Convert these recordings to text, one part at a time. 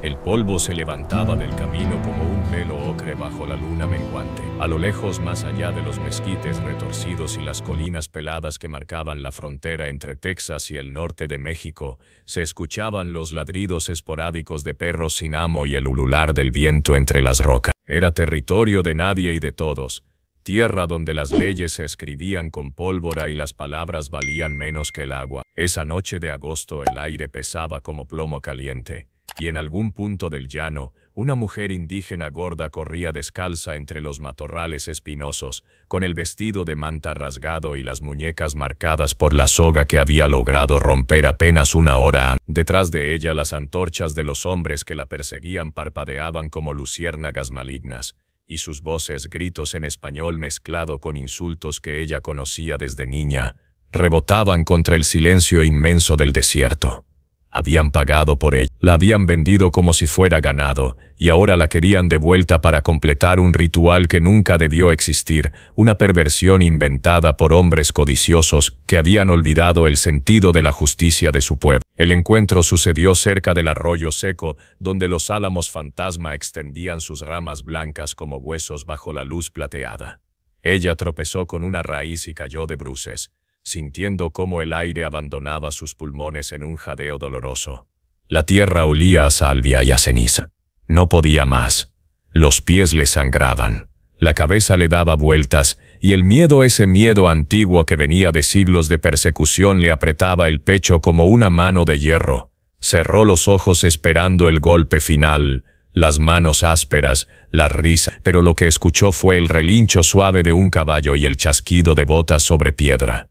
El polvo se levantaba del camino como un velo ocre bajo la luna menguante. A lo lejos, más allá de los mezquites retorcidos y las colinas peladas que marcaban la frontera entre Texas y el norte de México, se escuchaban los ladridos esporádicos de perros sin amo y el ulular del viento entre las rocas. Era territorio de nadie y de todos. Tierra donde las leyes se escribían con pólvora y las palabras valían menos que el agua. Esa noche de agosto el aire pesaba como plomo caliente, y en algún punto del llano, una mujer indígena gorda corría descalza entre los matorrales espinosos, con el vestido de manta rasgado y las muñecas marcadas por la soga que había logrado romper apenas una hora antes. Detrás de ella las antorchas de los hombres que la perseguían parpadeaban como luciérnagas malignas, y sus voces, gritos en español mezclado con insultos que ella conocía desde niña, rebotaban contra el silencio inmenso del desierto. Habían pagado por ella, la habían vendido como si fuera ganado, y ahora la querían de vuelta para completar un ritual que nunca debió existir, una perversión inventada por hombres codiciosos que habían olvidado el sentido de la justicia de su pueblo. El encuentro sucedió cerca del arroyo seco, donde los álamos fantasma extendían sus ramas blancas como huesos bajo la luz plateada. Ella tropezó con una raíz y cayó de bruces, sintiendo cómo el aire abandonaba sus pulmones en un jadeo doloroso. La tierra olía a salvia y a ceniza. No podía más. Los pies le sangraban. La cabeza le daba vueltas, y el miedo, ese miedo antiguo que venía de siglos de persecución, le apretaba el pecho como una mano de hierro. Cerró los ojos esperando el golpe final, las manos ásperas, la risa, pero lo que escuchó fue el relincho suave de un caballo y el chasquido de botas sobre piedra.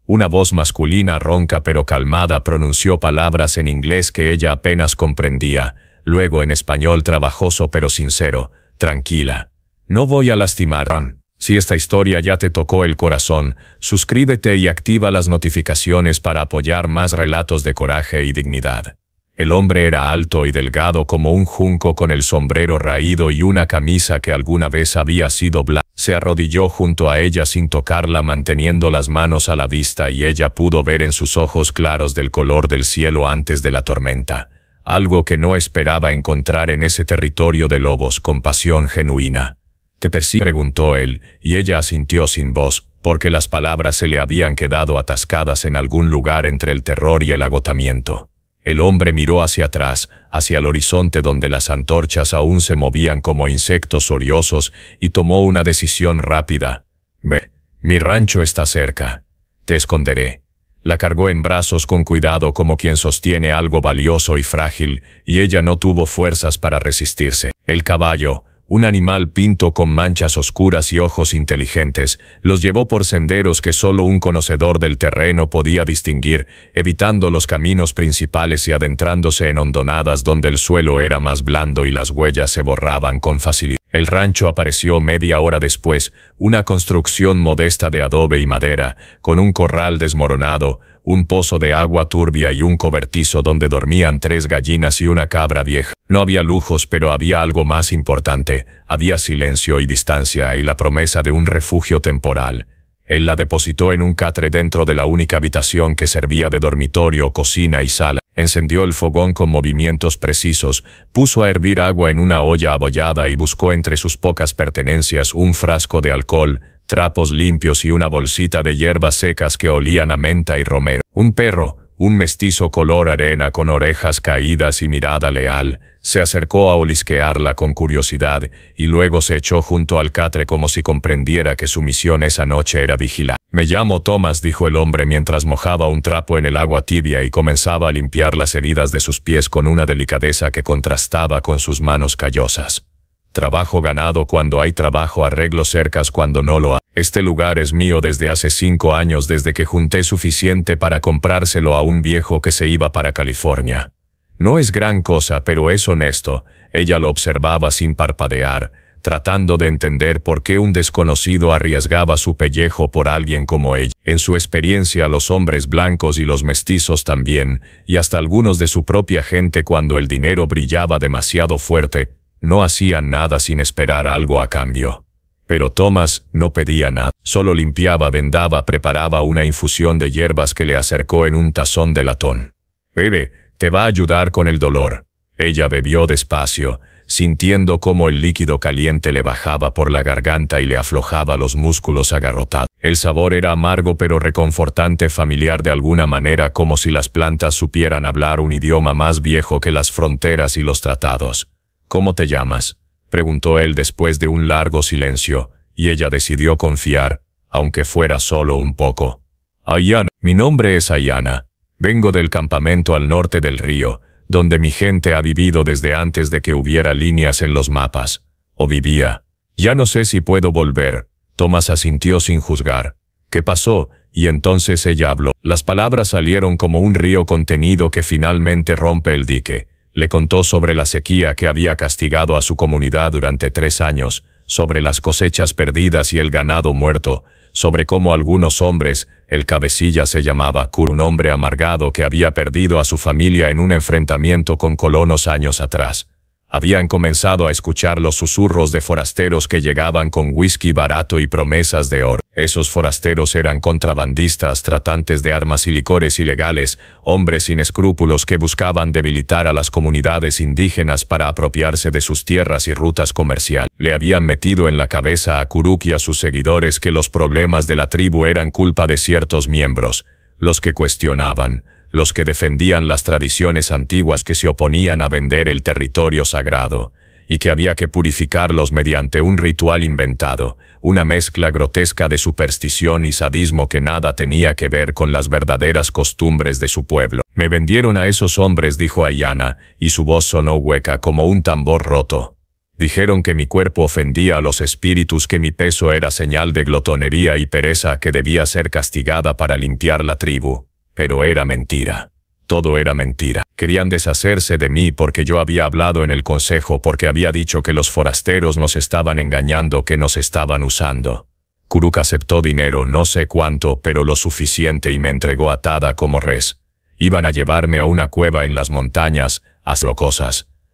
Una voz masculina ronca pero calmada pronunció palabras en inglés que ella apenas comprendía, luego en español trabajoso pero sincero: tranquila, no voy a lastimar. Si esta historia ya te tocó el corazón, suscríbete y activa las notificaciones para apoyar más relatos de coraje y dignidad. El hombre era alto y delgado como un junco con el sombrero raído y una camisa que alguna vez había sido blanca. Se arrodilló junto a ella sin tocarla, manteniendo las manos a la vista, y ella pudo ver en sus ojos claros del color del cielo antes de la tormenta, algo que no esperaba encontrar en ese territorio de lobos: compasión genuina. ¿Te persigue?, preguntó él, y ella asintió sin voz, porque las palabras se le habían quedado atascadas en algún lugar entre el terror y el agotamiento. El hombre miró hacia atrás, hacia el horizonte donde las antorchas aún se movían como insectos oriosos, y tomó una decisión rápida. Ve, mi rancho está cerca. Te esconderé. La cargó en brazos con cuidado como quien sostiene algo valioso y frágil, y ella no tuvo fuerzas para resistirse. El caballo, un animal pinto con manchas oscuras y ojos inteligentes, los llevó por senderos que solo un conocedor del terreno podía distinguir, evitando los caminos principales y adentrándose en hondonadas donde el suelo era más blando y las huellas se borraban con facilidad. El rancho apareció media hora después, una construcción modesta de adobe y madera, con un corral desmoronado, un pozo de agua turbia y un cobertizo donde dormían 3 gallinas y una cabra vieja. No había lujos, pero había algo más importante: había silencio y distancia y la promesa de un refugio temporal. Él la depositó en un catre dentro de la única habitación que servía de dormitorio, cocina y sala. Encendió el fogón con movimientos precisos, puso a hervir agua en una olla abollada y buscó entre sus pocas pertenencias un frasco de alcohol, trapos limpios y una bolsita de hierbas secas que olían a menta y romero. Un perro, un mestizo color arena con orejas caídas y mirada leal, se acercó a olisquearla con curiosidad, y luego se echó junto al catre como si comprendiera que su misión esa noche era vigilar. «Me llamo Thomas», dijo el hombre mientras mojaba un trapo en el agua tibia y comenzaba a limpiar las heridas de sus pies con una delicadeza que contrastaba con sus manos callosas. «Trabajo ganado cuando hay trabajo, arreglo cercas cuando no lo hay. Este lugar es mío desde hace 5 años, desde que junté suficiente para comprárselo a un viejo que se iba para California. No es gran cosa, pero es honesto». Ella lo observaba sin parpadear, tratando de entender por qué un desconocido arriesgaba su pellejo por alguien como ella. En su experiencia, los hombres blancos y los mestizos también, y hasta algunos de su propia gente, cuando el dinero brillaba demasiado fuerte, no hacían nada sin esperar algo a cambio. Pero Thomas no pedía nada, solo limpiaba, vendaba, preparaba una infusión de hierbas que le acercó en un tazón de latón. «Bebe, te va a ayudar con el dolor». Ella bebió despacio, sintiendo cómo el líquido caliente le bajaba por la garganta y le aflojaba los músculos agarrotados. El sabor era amargo pero reconfortante, familiar de alguna manera, como si las plantas supieran hablar un idioma más viejo que las fronteras y los tratados. «¿Cómo te llamas?», preguntó él después de un largo silencio, y ella decidió confiar, aunque fuera solo un poco. «Ayana. Mi nombre es Ayana. Vengo del campamento al norte del río, donde mi gente ha vivido desde antes de que hubiera líneas en los mapas. O vivía. Ya no sé si puedo volver». Thomas asintió sin juzgar. «¿Qué pasó?». Y entonces ella habló. Las palabras salieron como un río contenido que finalmente rompe el dique. Le contó sobre la sequía que había castigado a su comunidad durante 3 años, sobre las cosechas perdidas y el ganado muerto, sobre cómo algunos hombres, el cabecilla se llamaba Kur, un hombre amargado que había perdido a su familia en un enfrentamiento con colonos años atrás. Habían comenzado a escuchar los susurros de forasteros que llegaban con whisky barato y promesas de oro. Esos forasteros eran contrabandistas, tratantes de armas y licores ilegales, hombres sin escrúpulos que buscaban debilitar a las comunidades indígenas para apropiarse de sus tierras y rutas comerciales. Le habían metido en la cabeza a Kuruk y a sus seguidores que los problemas de la tribu eran culpa de ciertos miembros, los que cuestionaban, los que defendían las tradiciones antiguas, que se oponían a vender el territorio sagrado, y que había que purificarlos mediante un ritual inventado, una mezcla grotesca de superstición y sadismo que nada tenía que ver con las verdaderas costumbres de su pueblo. «Me vendieron a esos hombres», dijo Ayana, y su voz sonó hueca como un tambor roto. «Dijeron que mi cuerpo ofendía a los espíritus, que mi peso era señal de glotonería y pereza, que debía ser castigada para limpiar la tribu. Pero era mentira. Todo era mentira. Querían deshacerse de mí porque yo había hablado en el consejo, porque había dicho que los forasteros nos estaban engañando, que nos estaban usando. Kuruk aceptó dinero, no sé cuánto, pero lo suficiente, y me entregó atada como res. Iban a llevarme a una cueva en las montañas, hacer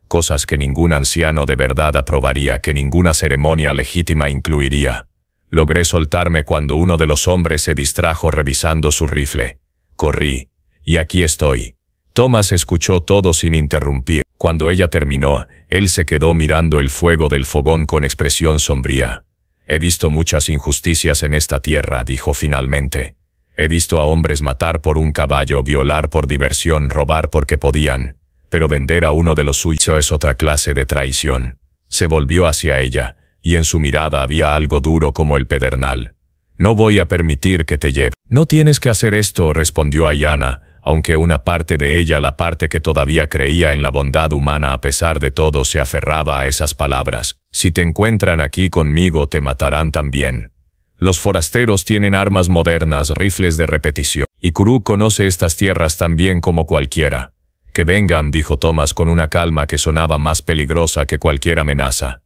cosas que ningún anciano de verdad aprobaría, que ninguna ceremonia legítima incluiría. Logré soltarme cuando uno de los hombres se distrajo revisando su rifle. Corrí, y aquí estoy». Thomas escuchó todo sin interrumpir. Cuando ella terminó, él se quedó mirando el fuego del fogón con expresión sombría. «He visto muchas injusticias en esta tierra», dijo finalmente. «He visto a hombres matar por un caballo, violar por diversión, robar porque podían. Pero vender a uno de los suyos es otra clase de traición». Se volvió hacia ella, y en su mirada había algo duro como el pedernal. «No voy a permitir que te lleve». «No tienes que hacer esto», respondió Ayana, aunque una parte de ella, la parte que todavía creía en la bondad humana a pesar de todo, se aferraba a esas palabras. «Si te encuentran aquí conmigo, te matarán también. Los forasteros tienen armas modernas, rifles de repetición, y Kuruk conoce estas tierras tan bien como cualquiera». «Que vengan», dijo Thomas con una calma que sonaba más peligrosa que cualquier amenaza.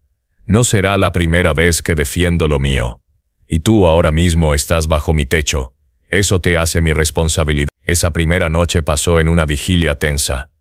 «No será la primera vez que defiendo lo mío. Y tú ahora mismo estás bajo mi techo. Eso te hace mi responsabilidad». Esa primera noche pasó en una vigilia tensa.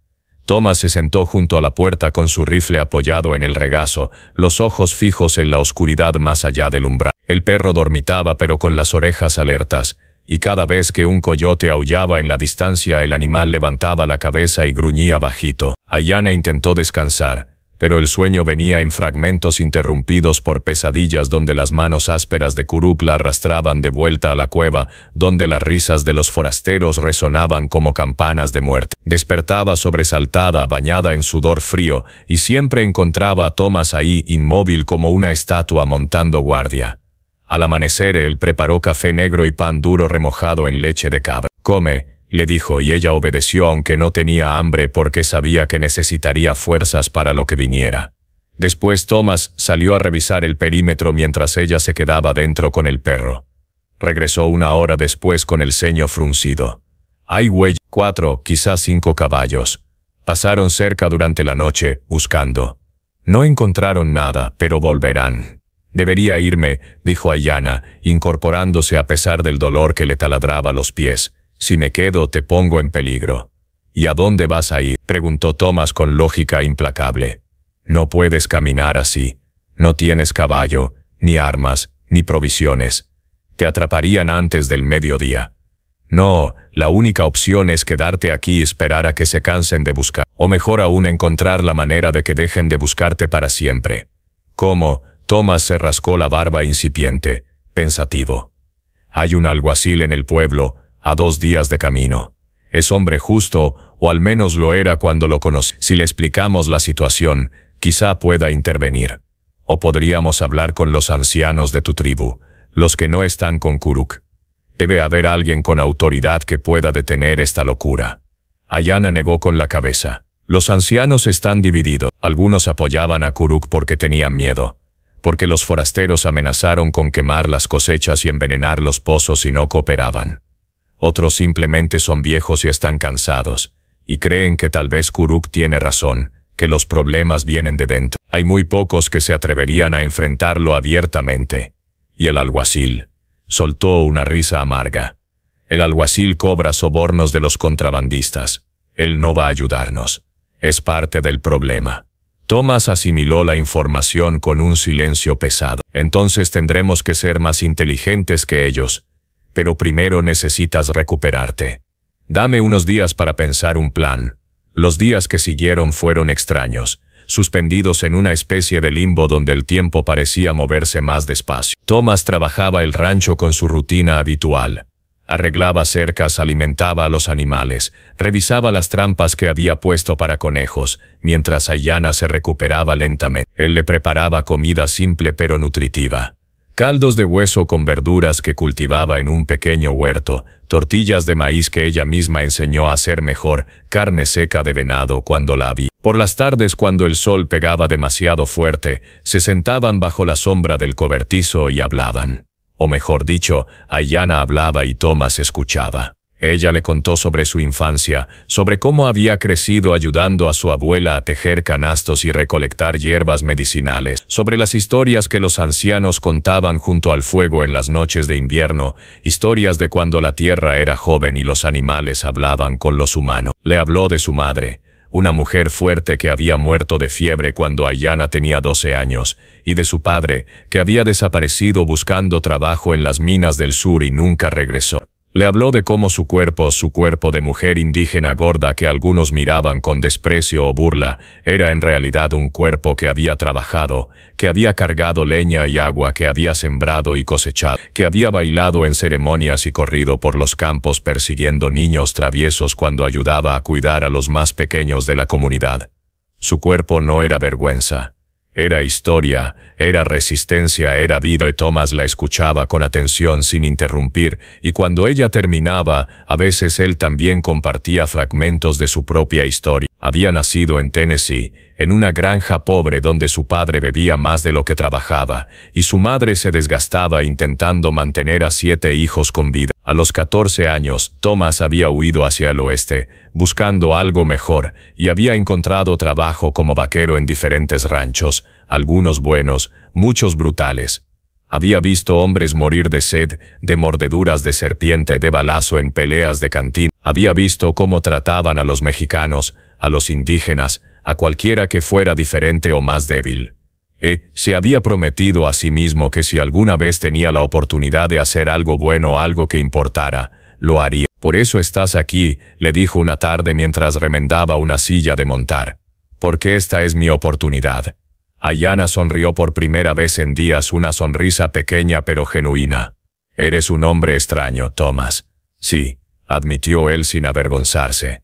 Thomas se sentó junto a la puerta con su rifle apoyado en el regazo, los ojos fijos en la oscuridad más allá del umbral. El perro dormitaba pero con las orejas alertas, y cada vez que un coyote aullaba en la distancia, el animal levantaba la cabeza y gruñía bajito. Ayana intentó descansar, pero el sueño venía en fragmentos interrumpidos por pesadillas donde las manos ásperas de Kuruk la arrastraban de vuelta a la cueva, donde las risas de los forasteros resonaban como campanas de muerte. Despertaba sobresaltada, bañada en sudor frío, y siempre encontraba a Thomas ahí, inmóvil como una estatua, montando guardia. Al amanecer él preparó café negro y pan duro remojado en leche de cabra. «Come», le dijo, y ella obedeció aunque no tenía hambre porque sabía que necesitaría fuerzas para lo que viniera. Después Thomas salió a revisar el perímetro mientras ella se quedaba dentro con el perro. Regresó 1 hora después con el ceño fruncido. «Hay huellas, 4, quizás 5 caballos. Pasaron cerca durante la noche, buscando. No encontraron nada, pero volverán». «Debería irme», dijo Ayana, incorporándose a pesar del dolor que le taladraba los pies. «Si me quedo, te pongo en peligro». «¿Y a dónde vas a ir?», preguntó Thomas con lógica implacable. «No puedes caminar así. No tienes caballo, ni armas, ni provisiones. Te atraparían antes del mediodía». No, la única opción es quedarte aquí y esperar a que se cansen de buscar. O mejor aún encontrar la manera de que dejen de buscarte para siempre. ¿Cómo? Thomas se rascó la barba incipiente, pensativo. Hay un alguacil en el pueblo, a 2 días de camino. Es hombre justo, o al menos lo era cuando lo conocí. Si le explicamos la situación, quizá pueda intervenir. O podríamos hablar con los ancianos de tu tribu, los que no están con Kuruk. Debe haber alguien con autoridad que pueda detener esta locura. Ayanna negó con la cabeza. Los ancianos están divididos. Algunos apoyaban a Kuruk porque tenían miedo. Porque los forasteros amenazaron con quemar las cosechas y envenenar los pozos si no cooperaban. Otros simplemente son viejos y están cansados, y creen que tal vez Kuruk tiene razón, que los problemas vienen de dentro. Hay muy pocos que se atreverían a enfrentarlo abiertamente. Y el alguacil soltó una risa amarga. El alguacil cobra sobornos de los contrabandistas. Él no va a ayudarnos. Es parte del problema. Thomas asimiló la información con un silencio pesado. Entonces tendremos que ser más inteligentes que ellos. Pero primero necesitas recuperarte. Dame unos días para pensar un plan. Los días que siguieron fueron extraños, suspendidos en una especie de limbo donde el tiempo parecía moverse más despacio. Thomas trabajaba el rancho con su rutina habitual. Arreglaba cercas, alimentaba a los animales, revisaba las trampas que había puesto para conejos, mientras Ayanna se recuperaba lentamente. Él le preparaba comida simple pero nutritiva. Caldos de hueso con verduras que cultivaba en un pequeño huerto, tortillas de maíz que ella misma enseñó a hacer mejor, carne seca de venado cuando la había. Por las tardes, cuando el sol pegaba demasiado fuerte, se sentaban bajo la sombra del cobertizo y hablaban. O mejor dicho, Ayanna hablaba y Thomas escuchaba. Ella le contó sobre su infancia, sobre cómo había crecido ayudando a su abuela a tejer canastos y recolectar hierbas medicinales, sobre las historias que los ancianos contaban junto al fuego en las noches de invierno, historias de cuando la tierra era joven y los animales hablaban con los humanos. Le habló de su madre, una mujer fuerte que había muerto de fiebre cuando Ayanna tenía 12 años, y de su padre, que había desaparecido buscando trabajo en las minas del sur y nunca regresó. Le habló de cómo su cuerpo de mujer indígena gorda que algunos miraban con desprecio o burla, era en realidad un cuerpo que había trabajado, que había cargado leña y agua, que había sembrado y cosechado, que había bailado en ceremonias y corrido por los campos persiguiendo niños traviesos cuando ayudaba a cuidar a los más pequeños de la comunidad. Su cuerpo no era vergüenza. Era historia, era resistencia, era vida, y Thomas la escuchaba con atención sin interrumpir, y cuando ella terminaba, a veces él también compartía fragmentos de su propia historia. Había nacido en Tennessee, en una granja pobre donde su padre bebía más de lo que trabajaba, y su madre se desgastaba intentando mantener a 7 hijos con vida. A los 14 años, Thomas había huido hacia el oeste, buscando algo mejor, y había encontrado trabajo como vaquero en diferentes ranchos, algunos buenos, muchos brutales. Había visto hombres morir de sed, de mordeduras de serpiente, de balazo en peleas de cantina. Había visto cómo trataban a los mexicanos, a los indígenas, a cualquiera que fuera diferente o más débil. Se había prometido a sí mismo que si alguna vez tenía la oportunidad de hacer algo bueno, algo que importara, lo haría. Por eso estás aquí, le dijo una tarde mientras remendaba una silla de montar. Porque esta es mi oportunidad. Ayanna sonrió por primera vez en días, una sonrisa pequeña pero genuina. Eres un hombre extraño, Thomas. Sí, admitió él sin avergonzarse.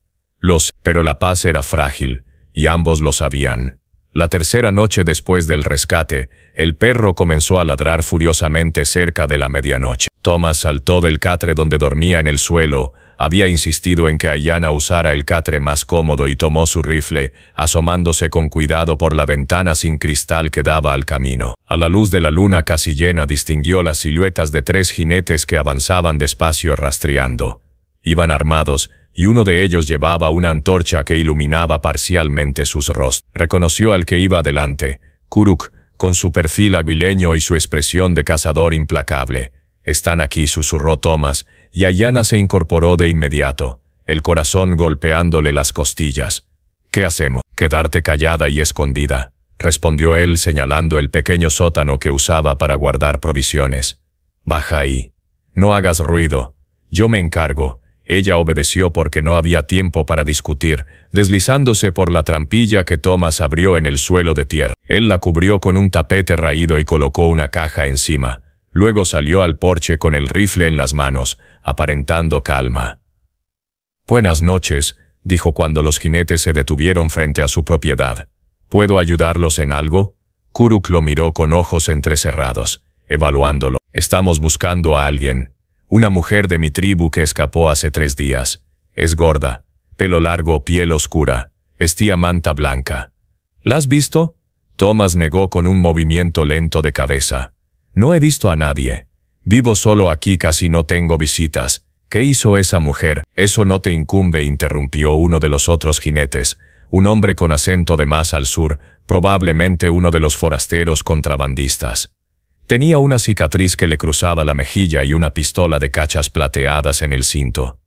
Pero la paz era frágil, y ambos lo sabían. La tercera noche después del rescate, el perro comenzó a ladrar furiosamente cerca de la medianoche. Thomas saltó del catre donde dormía en el suelo. Había insistido en que Ayanna usara el catre más cómodo y tomó su rifle, asomándose con cuidado por la ventana sin cristal que daba al camino. A la luz de la luna casi llena distinguió las siluetas de 3 jinetes que avanzaban despacio rastreando. Iban armados, y uno de ellos llevaba una antorcha que iluminaba parcialmente sus rostros. Reconoció al que iba adelante, Kuruk, con su perfil aguileño y su expresión de cazador implacable. «Están aquí», susurró Thomas, y Ayanna se incorporó de inmediato, el corazón golpeándole las costillas. «¿Qué hacemos?» «Quedarte callada y escondida», respondió él señalando el pequeño sótano que usaba para guardar provisiones. «Baja ahí. No hagas ruido. Yo me encargo. Ella obedeció porque no había tiempo para discutir, deslizándose por la trampilla que Thomas abrió en el suelo de tierra. Él la cubrió con un tapete raído y colocó una caja encima. Luego salió al porche con el rifle en las manos, aparentando calma. «Buenas noches», dijo cuando los jinetes se detuvieron frente a su propiedad. «¿Puedo ayudarlos en algo?» Kuruk lo miró con ojos entrecerrados, evaluándolo. «Estamos buscando a alguien. Una mujer de mi tribu que escapó hace 3 días. Es gorda, pelo largo, piel oscura, vestía manta blanca». «¿La has visto?» Thomas negó con un movimiento lento de cabeza. «No he visto a nadie. Vivo solo aquí, casi no tengo visitas. ¿Qué hizo esa mujer?» «Eso no te incumbe», interrumpió uno de los otros jinetes, un hombre con acento de más al sur, probablemente uno de los forasteros contrabandistas. Tenía una cicatriz que le cruzaba la mejilla y una pistola de cachas plateadas en el cinto.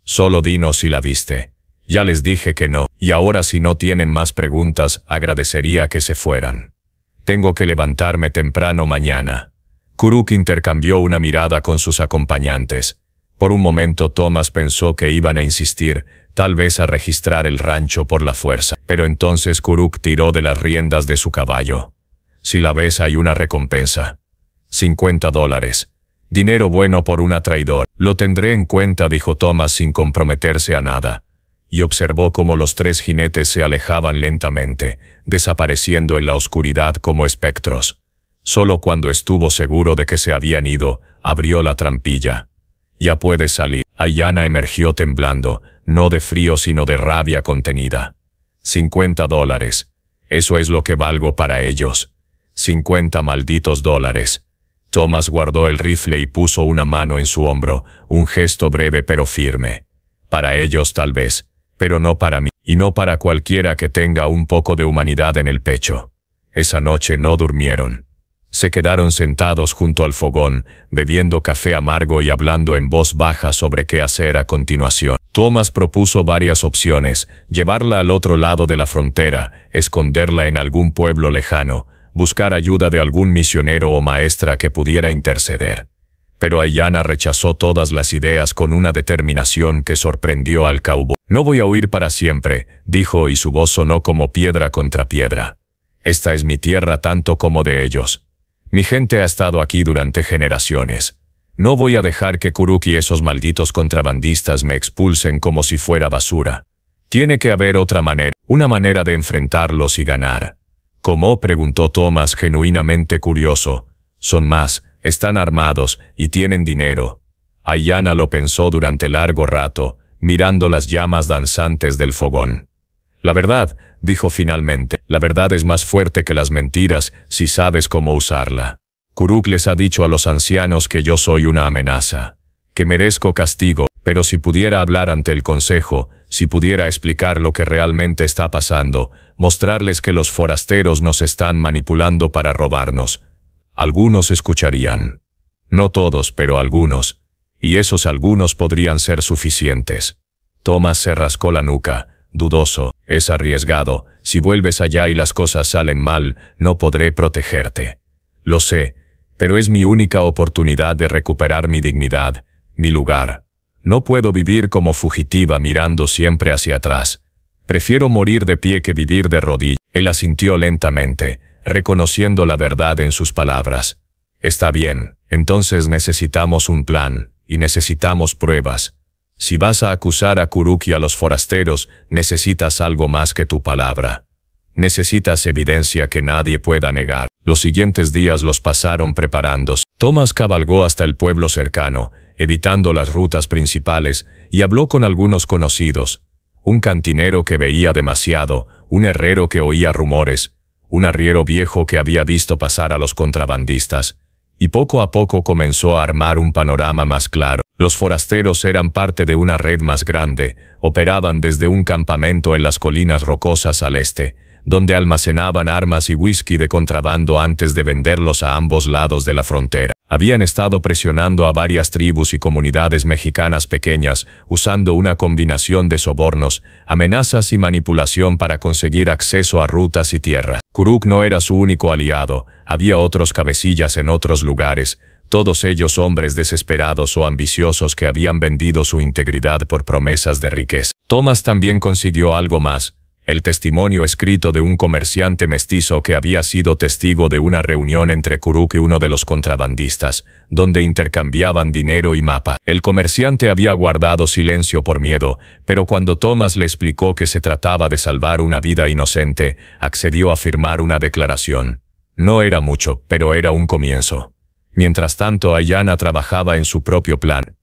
«Solo dinos si la viste». «Ya les dije que no, y ahora si no tienen más preguntas, agradecería que se fueran. Tengo que levantarme temprano mañana». Kuruk intercambió una mirada con sus acompañantes. Por un momento Thomas pensó que iban a insistir, tal vez a registrar el rancho por la fuerza. Pero entonces Kuruk tiró de las riendas de su caballo. «Si la ves hay una recompensa. $50. Dinero bueno por una traidora». «Lo tendré en cuenta», dijo Thomas sin comprometerse a nada. Y observó cómo los 3 jinetes se alejaban lentamente, desapareciendo en la oscuridad como espectros. Solo cuando estuvo seguro de que se habían ido, abrió la trampilla. «Ya puedes salir». Ayanna emergió temblando, no de frío sino de rabia contenida. $50. Eso es lo que valgo para ellos. 50 malditos dólares. Thomas guardó el rifle y puso una mano en su hombro, un gesto breve pero firme. «Para ellos tal vez, pero no para mí, y no para cualquiera que tenga un poco de humanidad en el pecho». Esa noche no durmieron. Se quedaron sentados junto al fogón, bebiendo café amargo y hablando en voz baja sobre qué hacer a continuación. Thomas propuso varias opciones: llevarla al otro lado de la frontera, esconderla en algún pueblo lejano, buscar ayuda de algún misionero o maestra que pudiera interceder. Pero Ayanna rechazó todas las ideas con una determinación que sorprendió al cowboy. «No voy a huir para siempre», dijo, y su voz sonó como piedra contra piedra. «Esta es mi tierra tanto como de ellos. Mi gente ha estado aquí durante generaciones. No voy a dejar que Kuruk y esos malditos contrabandistas me expulsen como si fuera basura. Tiene que haber otra manera, una manera de enfrentarlos y ganar». «¿Cómo?», preguntó Thomas, genuinamente curioso. «Son más, están armados y tienen dinero». Ayanna lo pensó durante largo rato, mirando las llamas danzantes del fogón. «La verdad», dijo finalmente, «la verdad es más fuerte que las mentiras si sabes cómo usarla. Kuruk les ha dicho a los ancianos que yo soy una amenaza, que merezco castigo, pero si pudiera hablar ante el consejo, si pudiera explicar lo que realmente está pasando, mostrarles que los forasteros nos están manipulando para robarnos, algunos escucharían. No todos, pero algunos. Y esos algunos podrían ser suficientes». Thomas se rascó la nuca, dudoso. «Es arriesgado. Si vuelves allá y las cosas salen mal, no podré protegerte». «Lo sé, pero es mi única oportunidad de recuperar mi dignidad, mi lugar. No puedo vivir como fugitiva mirando siempre hacia atrás. Prefiero morir de pie que vivir de rodillas». Él asintió lentamente, reconociendo la verdad en sus palabras. «Está bien, entonces necesitamos un plan, y necesitamos pruebas. Si vas a acusar a Kuruk y a los forasteros, necesitas algo más que tu palabra. Necesitas evidencia que nadie pueda negar». Los siguientes días los pasaron preparándose. Thomas cabalgó hasta el pueblo cercano, evitando las rutas principales, y habló con algunos conocidos. Un cantinero que veía demasiado, un herrero que oía rumores, un arriero viejo que había visto pasar a los contrabandistas, y poco a poco comenzó a armar un panorama más claro. Los forasteros eran parte de una red más grande, operaban desde un campamento en las colinas rocosas al este, donde almacenaban armas y whisky de contrabando antes de venderlos a ambos lados de la frontera. Habían estado presionando a varias tribus y comunidades mexicanas pequeñas, usando una combinación de sobornos, amenazas y manipulación para conseguir acceso a rutas y tierras. Kuruk no era su único aliado, había otros cabecillas en otros lugares, todos ellos hombres desesperados o ambiciosos que habían vendido su integridad por promesas de riqueza. Thomas también consiguió algo más: el testimonio escrito de un comerciante mestizo que había sido testigo de una reunión entre Kuruk y uno de los contrabandistas, donde intercambiaban dinero y mapa. El comerciante había guardado silencio por miedo, pero cuando Thomas le explicó que se trataba de salvar una vida inocente, accedió a firmar una declaración. No era mucho, pero era un comienzo. Mientras tanto, Ayanna trabajaba en su propio plan.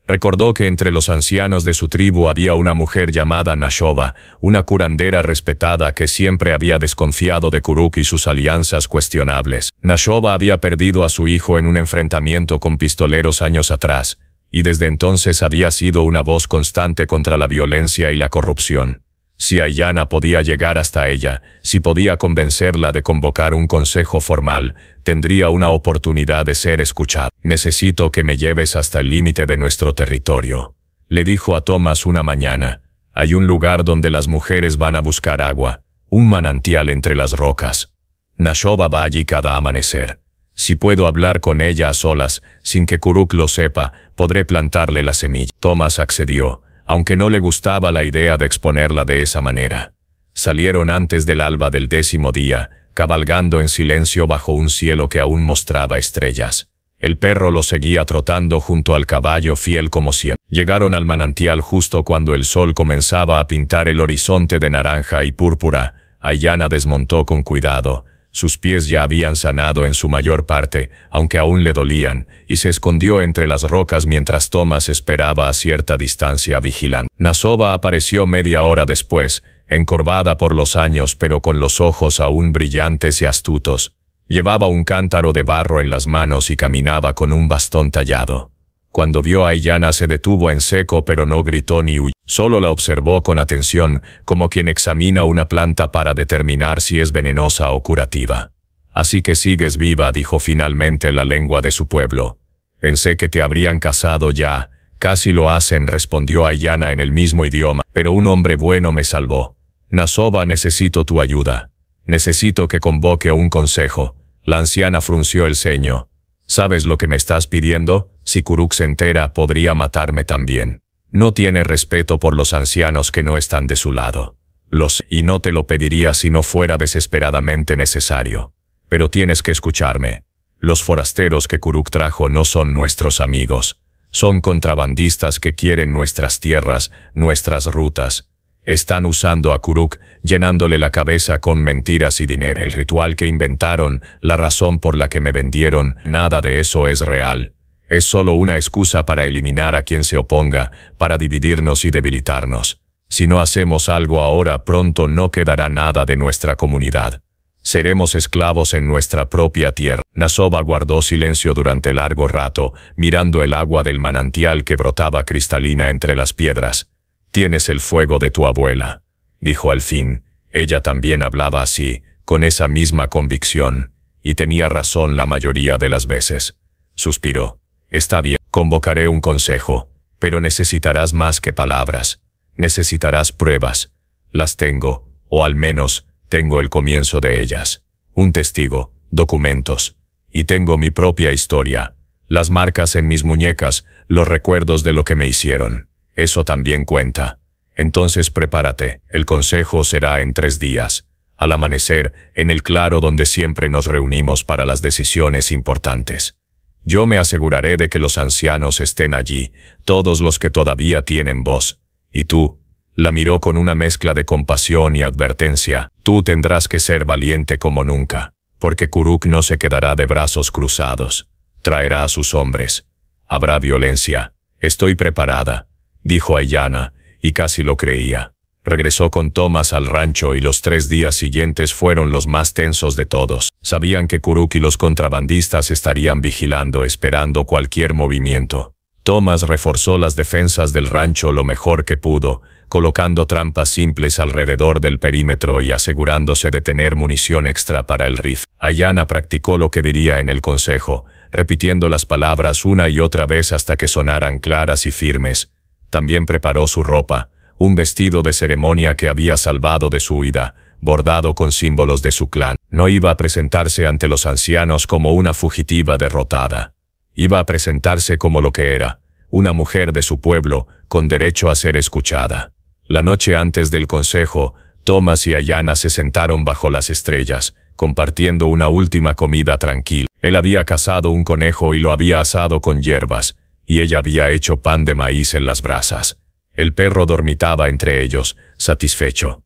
Recordó que entre los ancianos de su tribu había una mujer llamada Nashoba, una curandera respetada que siempre había desconfiado de Kuruk y sus alianzas cuestionables. Nashoba había perdido a su hijo en un enfrentamiento con pistoleros años atrás, y desde entonces había sido una voz constante contra la violencia y la corrupción. Si Ayanna podía llegar hasta ella, si podía convencerla de convocar un consejo formal, tendría una oportunidad de ser escuchada. «Necesito que me lleves hasta el límite de nuestro territorio», le dijo a Thomas una mañana. «Hay un lugar donde las mujeres van a buscar agua, un manantial entre las rocas. Nashoba va allí cada amanecer. Si puedo hablar con ella a solas, sin que Kuruk lo sepa, podré plantarle la semilla». Thomas accedió, aunque no le gustaba la idea de exponerla de esa manera. Salieron antes del alba del 10º día, cabalgando en silencio bajo un cielo que aún mostraba estrellas. El perro lo seguía trotando junto al caballo fiel como siempre. Llegaron al manantial justo cuando el sol comenzaba a pintar el horizonte de naranja y púrpura. Ayanna desmontó con cuidado. Sus pies ya habían sanado en su mayor parte, aunque aún le dolían, y se escondió entre las rocas mientras Thomas esperaba a cierta distancia vigilando. Nashoba apareció media hora después, encorvada por los años pero con los ojos aún brillantes y astutos. Llevaba un cántaro de barro en las manos y caminaba con un bastón tallado. Cuando vio a Ayanna se detuvo en seco pero no gritó ni huyó. Solo la observó con atención, como quien examina una planta para determinar si es venenosa o curativa. «Así que sigues viva», dijo finalmente la lengua de su pueblo. «Pensé que te habrían cazado ya». «Casi lo hacen», respondió Ayanna en el mismo idioma, «pero un hombre bueno me salvó. Nashoba, necesito tu ayuda. Necesito que convoque un consejo». La anciana frunció el ceño. «¿Sabes lo que me estás pidiendo? Si Kuruk se entera, podría matarme también. No tiene respeto por los ancianos que no están de su lado. Y no te lo pediría si no fuera desesperadamente necesario. Pero tienes que escucharme. Los forasteros que Kuruk trajo no son nuestros amigos. Son contrabandistas que quieren nuestras tierras, nuestras rutas. Están usando a Kuruk, llenándole la cabeza con mentiras y dinero. El ritual que inventaron, la razón por la que me vendieron, nada de eso es real. Es solo una excusa para eliminar a quien se oponga, para dividirnos y debilitarnos. Si no hacemos algo ahora, pronto no quedará nada de nuestra comunidad. Seremos esclavos en nuestra propia tierra». Nashoba guardó silencio durante largo rato, mirando el agua del manantial que brotaba cristalina entre las piedras. «Tienes el fuego de tu abuela», dijo al fin. Ella también hablaba así, con esa misma convicción, y tenía razón la mayoría de las veces. Suspiró. «Está bien, convocaré un consejo, pero necesitarás más que palabras. Necesitarás pruebas. Las tengo, o al menos, tengo el comienzo de ellas. Un testigo, documentos. Y tengo mi propia historia. Las marcas en mis muñecas, los recuerdos de lo que me hicieron. Eso también cuenta. Entonces prepárate, el consejo será en 3 días. Al amanecer, en el claro donde siempre nos reunimos para las decisiones importantes. Yo me aseguraré de que los ancianos estén allí, todos los que todavía tienen voz. Y tú», la miró con una mezcla de compasión y advertencia, «tú tendrás que ser valiente como nunca, porque Kuruk no se quedará de brazos cruzados. Traerá a sus hombres. Habrá violencia. Estoy preparada», dijo Ayanna, y casi lo creía. Regresó con Thomas al rancho y los 3 días siguientes fueron los más tensos de todos. Sabían que Kuruk y los contrabandistas estarían vigilando, esperando cualquier movimiento. Thomas reforzó las defensas del rancho lo mejor que pudo, colocando trampas simples alrededor del perímetro y asegurándose de tener munición extra para el rifle. Ayanna practicó lo que diría en el consejo, repitiendo las palabras una y otra vez hasta que sonaran claras y firmes. También preparó su ropa, un vestido de ceremonia que había salvado de su huida, bordado con símbolos de su clan. No iba a presentarse ante los ancianos como una fugitiva derrotada. Iba a presentarse como lo que era, una mujer de su pueblo, con derecho a ser escuchada. La noche antes del consejo, Thomas y Ayanna se sentaron bajo las estrellas, compartiendo una última comida tranquila. Él había cazado un conejo y lo había asado con hierbas, y ella había hecho pan de maíz en las brasas. El perro dormitaba entre ellos, satisfecho.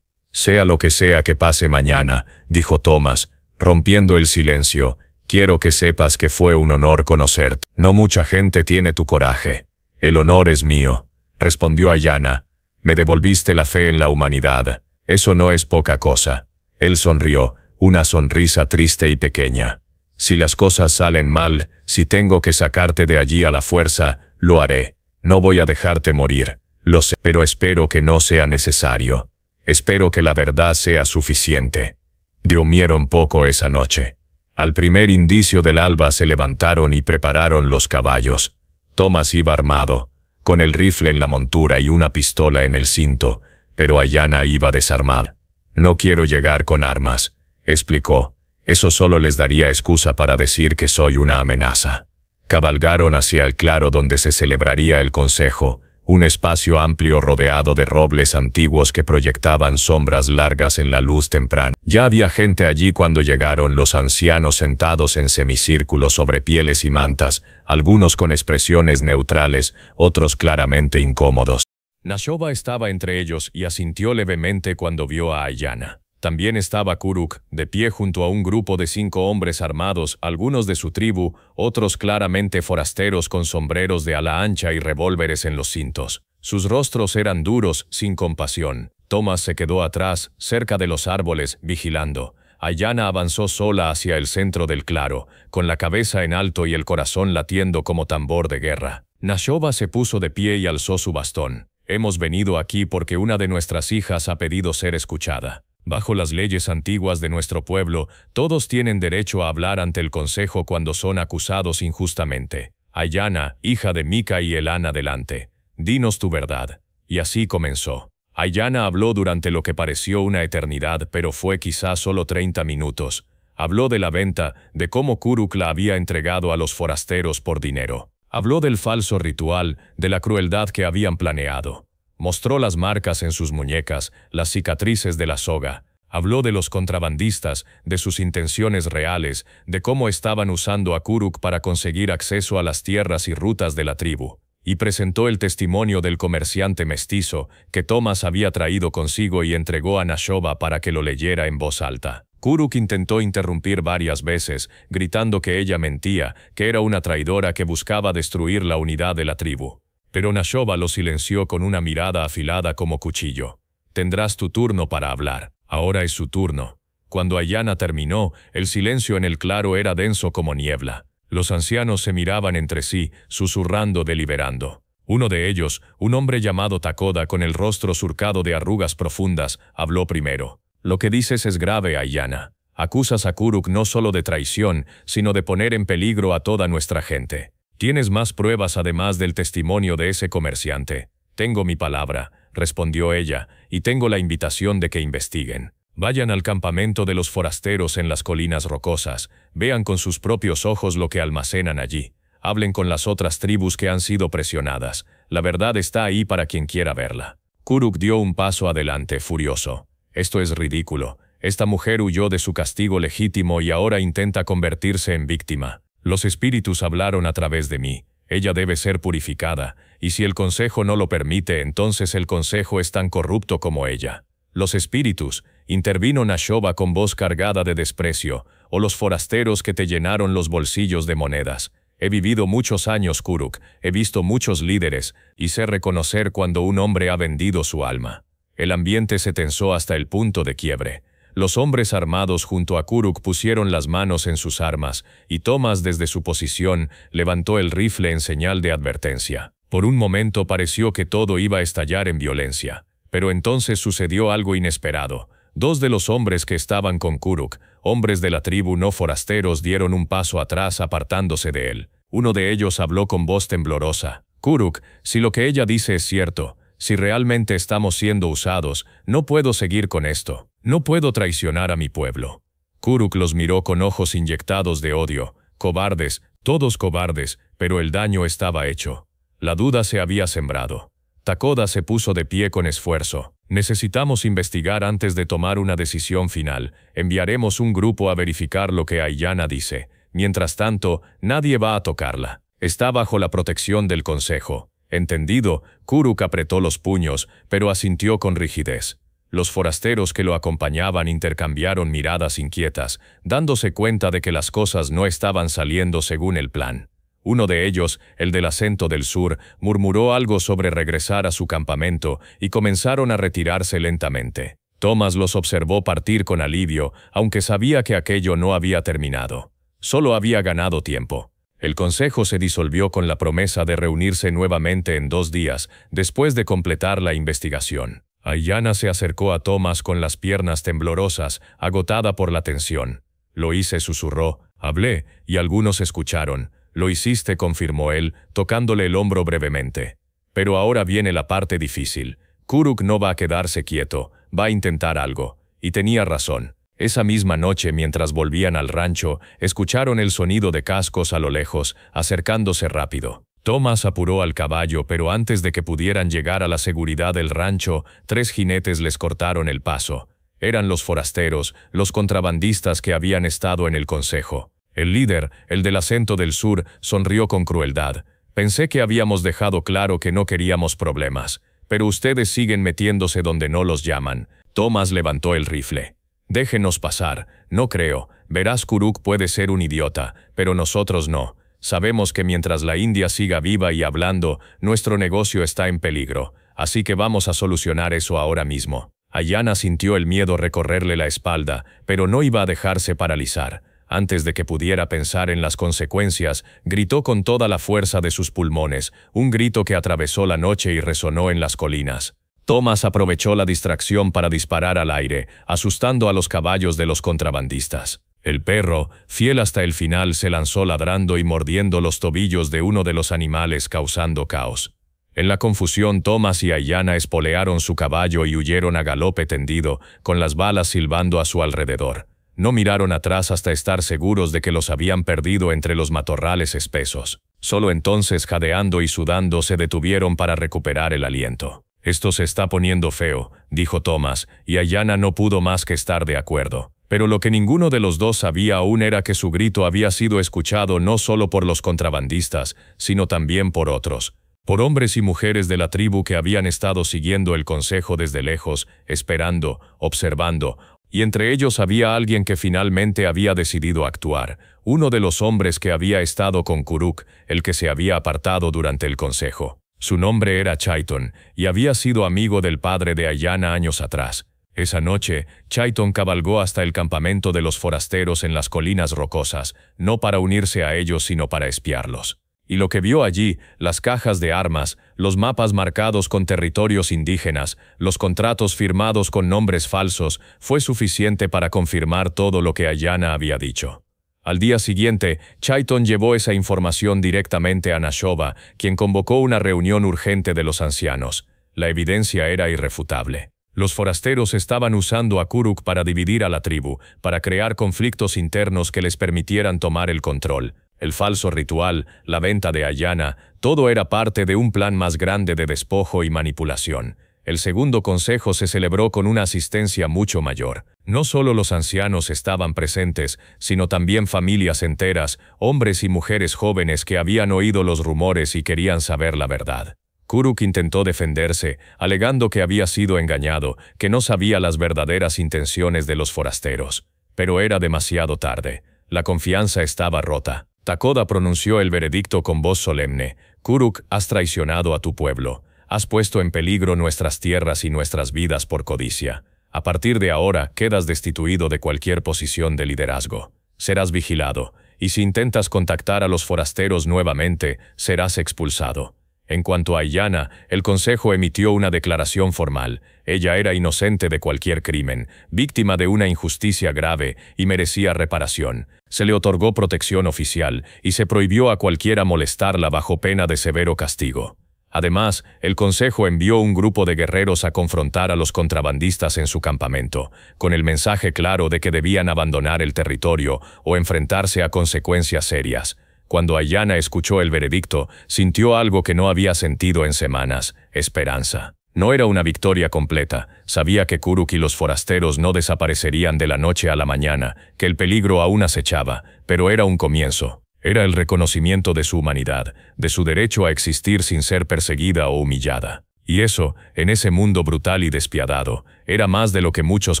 «Sea lo que sea que pase mañana», dijo Thomas, rompiendo el silencio, «quiero que sepas que fue un honor conocerte. No mucha gente tiene tu coraje. El honor es mío», respondió Ayanna. «Me devolviste la fe en la humanidad. Eso no es poca cosa». Él sonrió, una sonrisa triste y pequeña. «Si las cosas salen mal, si tengo que sacarte de allí a la fuerza, lo haré. No voy a dejarte morir. Lo sé, pero espero que no sea necesario. Espero que la verdad sea suficiente». Durmieron poco esa noche. Al primer indicio del alba se levantaron y prepararon los caballos. Thomas iba armado, con el rifle en la montura y una pistola en el cinto, pero Ayanna iba desarmada. «No quiero llegar con armas», explicó. «Eso solo les daría excusa para decir que soy una amenaza». Cabalgaron hacia el claro donde se celebraría el consejo, un espacio amplio rodeado de robles antiguos que proyectaban sombras largas en la luz temprana. Ya había gente allí cuando llegaron los ancianos sentados en semicírculo sobre pieles y mantas, algunos con expresiones neutrales, otros claramente incómodos. Nashoba estaba entre ellos y asintió levemente cuando vio a Ayanna. También estaba Kuruk, de pie junto a un grupo de 5 hombres armados, algunos de su tribu, otros claramente forasteros con sombreros de ala ancha y revólveres en los cintos. Sus rostros eran duros, sin compasión. Thomas se quedó atrás, cerca de los árboles, vigilando. Ayanna avanzó sola hacia el centro del claro, con la cabeza en alto y el corazón latiendo como tambor de guerra. Nashoba se puso de pie y alzó su bastón. «Hemos venido aquí porque una de nuestras hijas ha pedido ser escuchada. Bajo las leyes antiguas de nuestro pueblo, todos tienen derecho a hablar ante el consejo cuando son acusados injustamente. Ayanna, hija de Mika y Elan, adelante. Dinos tu verdad». Y así comenzó. Ayanna habló durante lo que pareció una eternidad, pero fue quizás solo 30 minutos. Habló de la venta, de cómo Kuruk la había entregado a los forasteros por dinero. Habló del falso ritual, de la crueldad que habían planeado. Mostró las marcas en sus muñecas, las cicatrices de la soga. Habló de los contrabandistas, de sus intenciones reales, de cómo estaban usando a Kuruk para conseguir acceso a las tierras y rutas de la tribu. Y presentó el testimonio del comerciante mestizo, que Thomas había traído consigo y entregó a Nashoba para que lo leyera en voz alta. Kuruk intentó interrumpir varias veces, gritando que ella mentía, que era una traidora que buscaba destruir la unidad de la tribu. Pero Nashoba lo silenció con una mirada afilada como cuchillo. «Tendrás tu turno para hablar. Ahora es su turno». Cuando Ayanna terminó, el silencio en el claro era denso como niebla. Los ancianos se miraban entre sí, susurrando, deliberando. Uno de ellos, un hombre llamado Takoda con el rostro surcado de arrugas profundas, habló primero. «Lo que dices es grave, Ayanna. Acusas a Kuruk no solo de traición, sino de poner en peligro a toda nuestra gente. ¿Tienes más pruebas además del testimonio de ese comerciante?» «Tengo mi palabra», respondió ella, «y tengo la invitación de que investiguen. Vayan al campamento de los forasteros en las colinas rocosas, vean con sus propios ojos lo que almacenan allí. Hablen con las otras tribus que han sido presionadas. La verdad está ahí para quien quiera verla». Kuruk dio un paso adelante, furioso. «Esto es ridículo. Esta mujer huyó de su castigo legítimo y ahora intenta convertirse en víctima. Los espíritus hablaron a través de mí. Ella debe ser purificada, y si el consejo no lo permite, entonces el consejo es tan corrupto como ella». «Los espíritus», intervino Nashoba con voz cargada de desprecio, «o los forasteros que te llenaron los bolsillos de monedas. He vivido muchos años, Kuruk, he visto muchos líderes, y sé reconocer cuando un hombre ha vendido su alma». El ambiente se tensó hasta el punto de quiebre. Los hombres armados junto a Kuruk pusieron las manos en sus armas, y Thomas desde su posición levantó el rifle en señal de advertencia. Por un momento pareció que todo iba a estallar en violencia. Pero entonces sucedió algo inesperado. 2 de los hombres que estaban con Kuruk, hombres de la tribu no forasteros, dieron un paso atrás apartándose de él. Uno de ellos habló con voz temblorosa. «Kuruk, si lo que ella dice es cierto, si realmente estamos siendo usados, no puedo seguir con esto. No puedo traicionar a mi pueblo». Kuruk los miró con ojos inyectados de odio. Cobardes, todos cobardes, pero el daño estaba hecho. La duda se había sembrado. Takoda se puso de pie con esfuerzo. Necesitamos investigar antes de tomar una decisión final. Enviaremos un grupo a verificar lo que Aiyana dice. Mientras tanto, nadie va a tocarla. Está bajo la protección del consejo. Entendido, Kuruk apretó los puños, pero asintió con rigidez. Los forasteros que lo acompañaban intercambiaron miradas inquietas, dándose cuenta de que las cosas no estaban saliendo según el plan. Uno de ellos, el del acento del sur, murmuró algo sobre regresar a su campamento y comenzaron a retirarse lentamente. Thomas los observó partir con alivio, aunque sabía que aquello no había terminado. Solo había ganado tiempo. El consejo se disolvió con la promesa de reunirse nuevamente en 2 días, después de completar la investigación. Aiyana se acercó a Thomas con las piernas temblorosas, agotada por la tensión. Loise susurró, hablé, y algunos escucharon. Lo hiciste, confirmó él, tocándole el hombro brevemente. Pero ahora viene la parte difícil. Kuruk no va a quedarse quieto, va a intentar algo. Y tenía razón. Esa misma noche, mientras volvían al rancho, escucharon el sonido de cascos a lo lejos, acercándose rápido. Thomas apuró al caballo, pero antes de que pudieran llegar a la seguridad del rancho, 3 jinetes les cortaron el paso. Eran los forasteros, los contrabandistas que habían estado en el consejo. El líder, el del acento del sur, sonrió con crueldad. Pensé que habíamos dejado claro que no queríamos problemas, pero ustedes siguen metiéndose donde no los llaman. Thomas levantó el rifle. Déjenos pasar, no creo. Verás, Kuruk puede ser un idiota, pero nosotros no. Sabemos que mientras la India siga viva y hablando, nuestro negocio está en peligro, así que vamos a solucionar eso ahora mismo. Aiyana sintió el miedo recorrerle la espalda, pero no iba a dejarse paralizar. Antes de que pudiera pensar en las consecuencias, gritó con toda la fuerza de sus pulmones, un grito que atravesó la noche y resonó en las colinas. Thomas aprovechó la distracción para disparar al aire, asustando a los caballos de los contrabandistas. El perro, fiel hasta el final, se lanzó ladrando y mordiendo los tobillos de uno de los animales, causando caos. En la confusión, Thomas y Aiyana espolearon su caballo y huyeron a galope tendido, con las balas silbando a su alrededor. No miraron atrás hasta estar seguros de que los habían perdido entre los matorrales espesos. Solo entonces, jadeando y sudando, se detuvieron para recuperar el aliento. «Esto se está poniendo feo», dijo Thomas, y Aiyana no pudo más que estar de acuerdo. Pero lo que ninguno de los dos sabía aún era que su grito había sido escuchado no solo por los contrabandistas, sino también por otros. Por hombres y mujeres de la tribu que habían estado siguiendo el consejo desde lejos, esperando, observando, y entre ellos había alguien que finalmente había decidido actuar, uno de los hombres que había estado con Kuruk, el que se había apartado durante el consejo. Su nombre era Chaiton, y había sido amigo del padre de Aiyana años atrás. Esa noche, Chaiton cabalgó hasta el campamento de los forasteros en las colinas rocosas, no para unirse a ellos sino para espiarlos. Y lo que vio allí, las cajas de armas, los mapas marcados con territorios indígenas, los contratos firmados con nombres falsos, fue suficiente para confirmar todo lo que Aiyana había dicho. Al día siguiente, Chaiton llevó esa información directamente a Nashoba, quien convocó una reunión urgente de los ancianos. La evidencia era irrefutable. Los forasteros estaban usando a Kuruk para dividir a la tribu, para crear conflictos internos que les permitieran tomar el control. El falso ritual, la venta de Aiyana, todo era parte de un plan más grande de despojo y manipulación. El segundo consejo se celebró con una asistencia mucho mayor. No solo los ancianos estaban presentes, sino también familias enteras, hombres y mujeres jóvenes que habían oído los rumores y querían saber la verdad. Kuruk intentó defenderse, alegando que había sido engañado, que no sabía las verdaderas intenciones de los forasteros. Pero era demasiado tarde. La confianza estaba rota. Takoda pronunció el veredicto con voz solemne. «Kuruk, has traicionado a tu pueblo. Has puesto en peligro nuestras tierras y nuestras vidas por codicia. A partir de ahora, quedas destituido de cualquier posición de liderazgo. Serás vigilado, y si intentas contactar a los forasteros nuevamente, serás expulsado». En cuanto a Aiyana, el consejo emitió una declaración formal. Ella era inocente de cualquier crimen, víctima de una injusticia grave y merecía reparación. Se le otorgó protección oficial y se prohibió a cualquiera molestarla bajo pena de severo castigo. Además, el consejo envió un grupo de guerreros a confrontar a los contrabandistas en su campamento, con el mensaje claro de que debían abandonar el territorio o enfrentarse a consecuencias serias. Cuando Ayanna escuchó el veredicto, sintió algo que no había sentido en semanas: esperanza. No era una victoria completa, sabía que Kuruk y los forasteros no desaparecerían de la noche a la mañana, que el peligro aún acechaba, pero era un comienzo. Era el reconocimiento de su humanidad, de su derecho a existir sin ser perseguida o humillada. Y eso, en ese mundo brutal y despiadado, era más de lo que muchos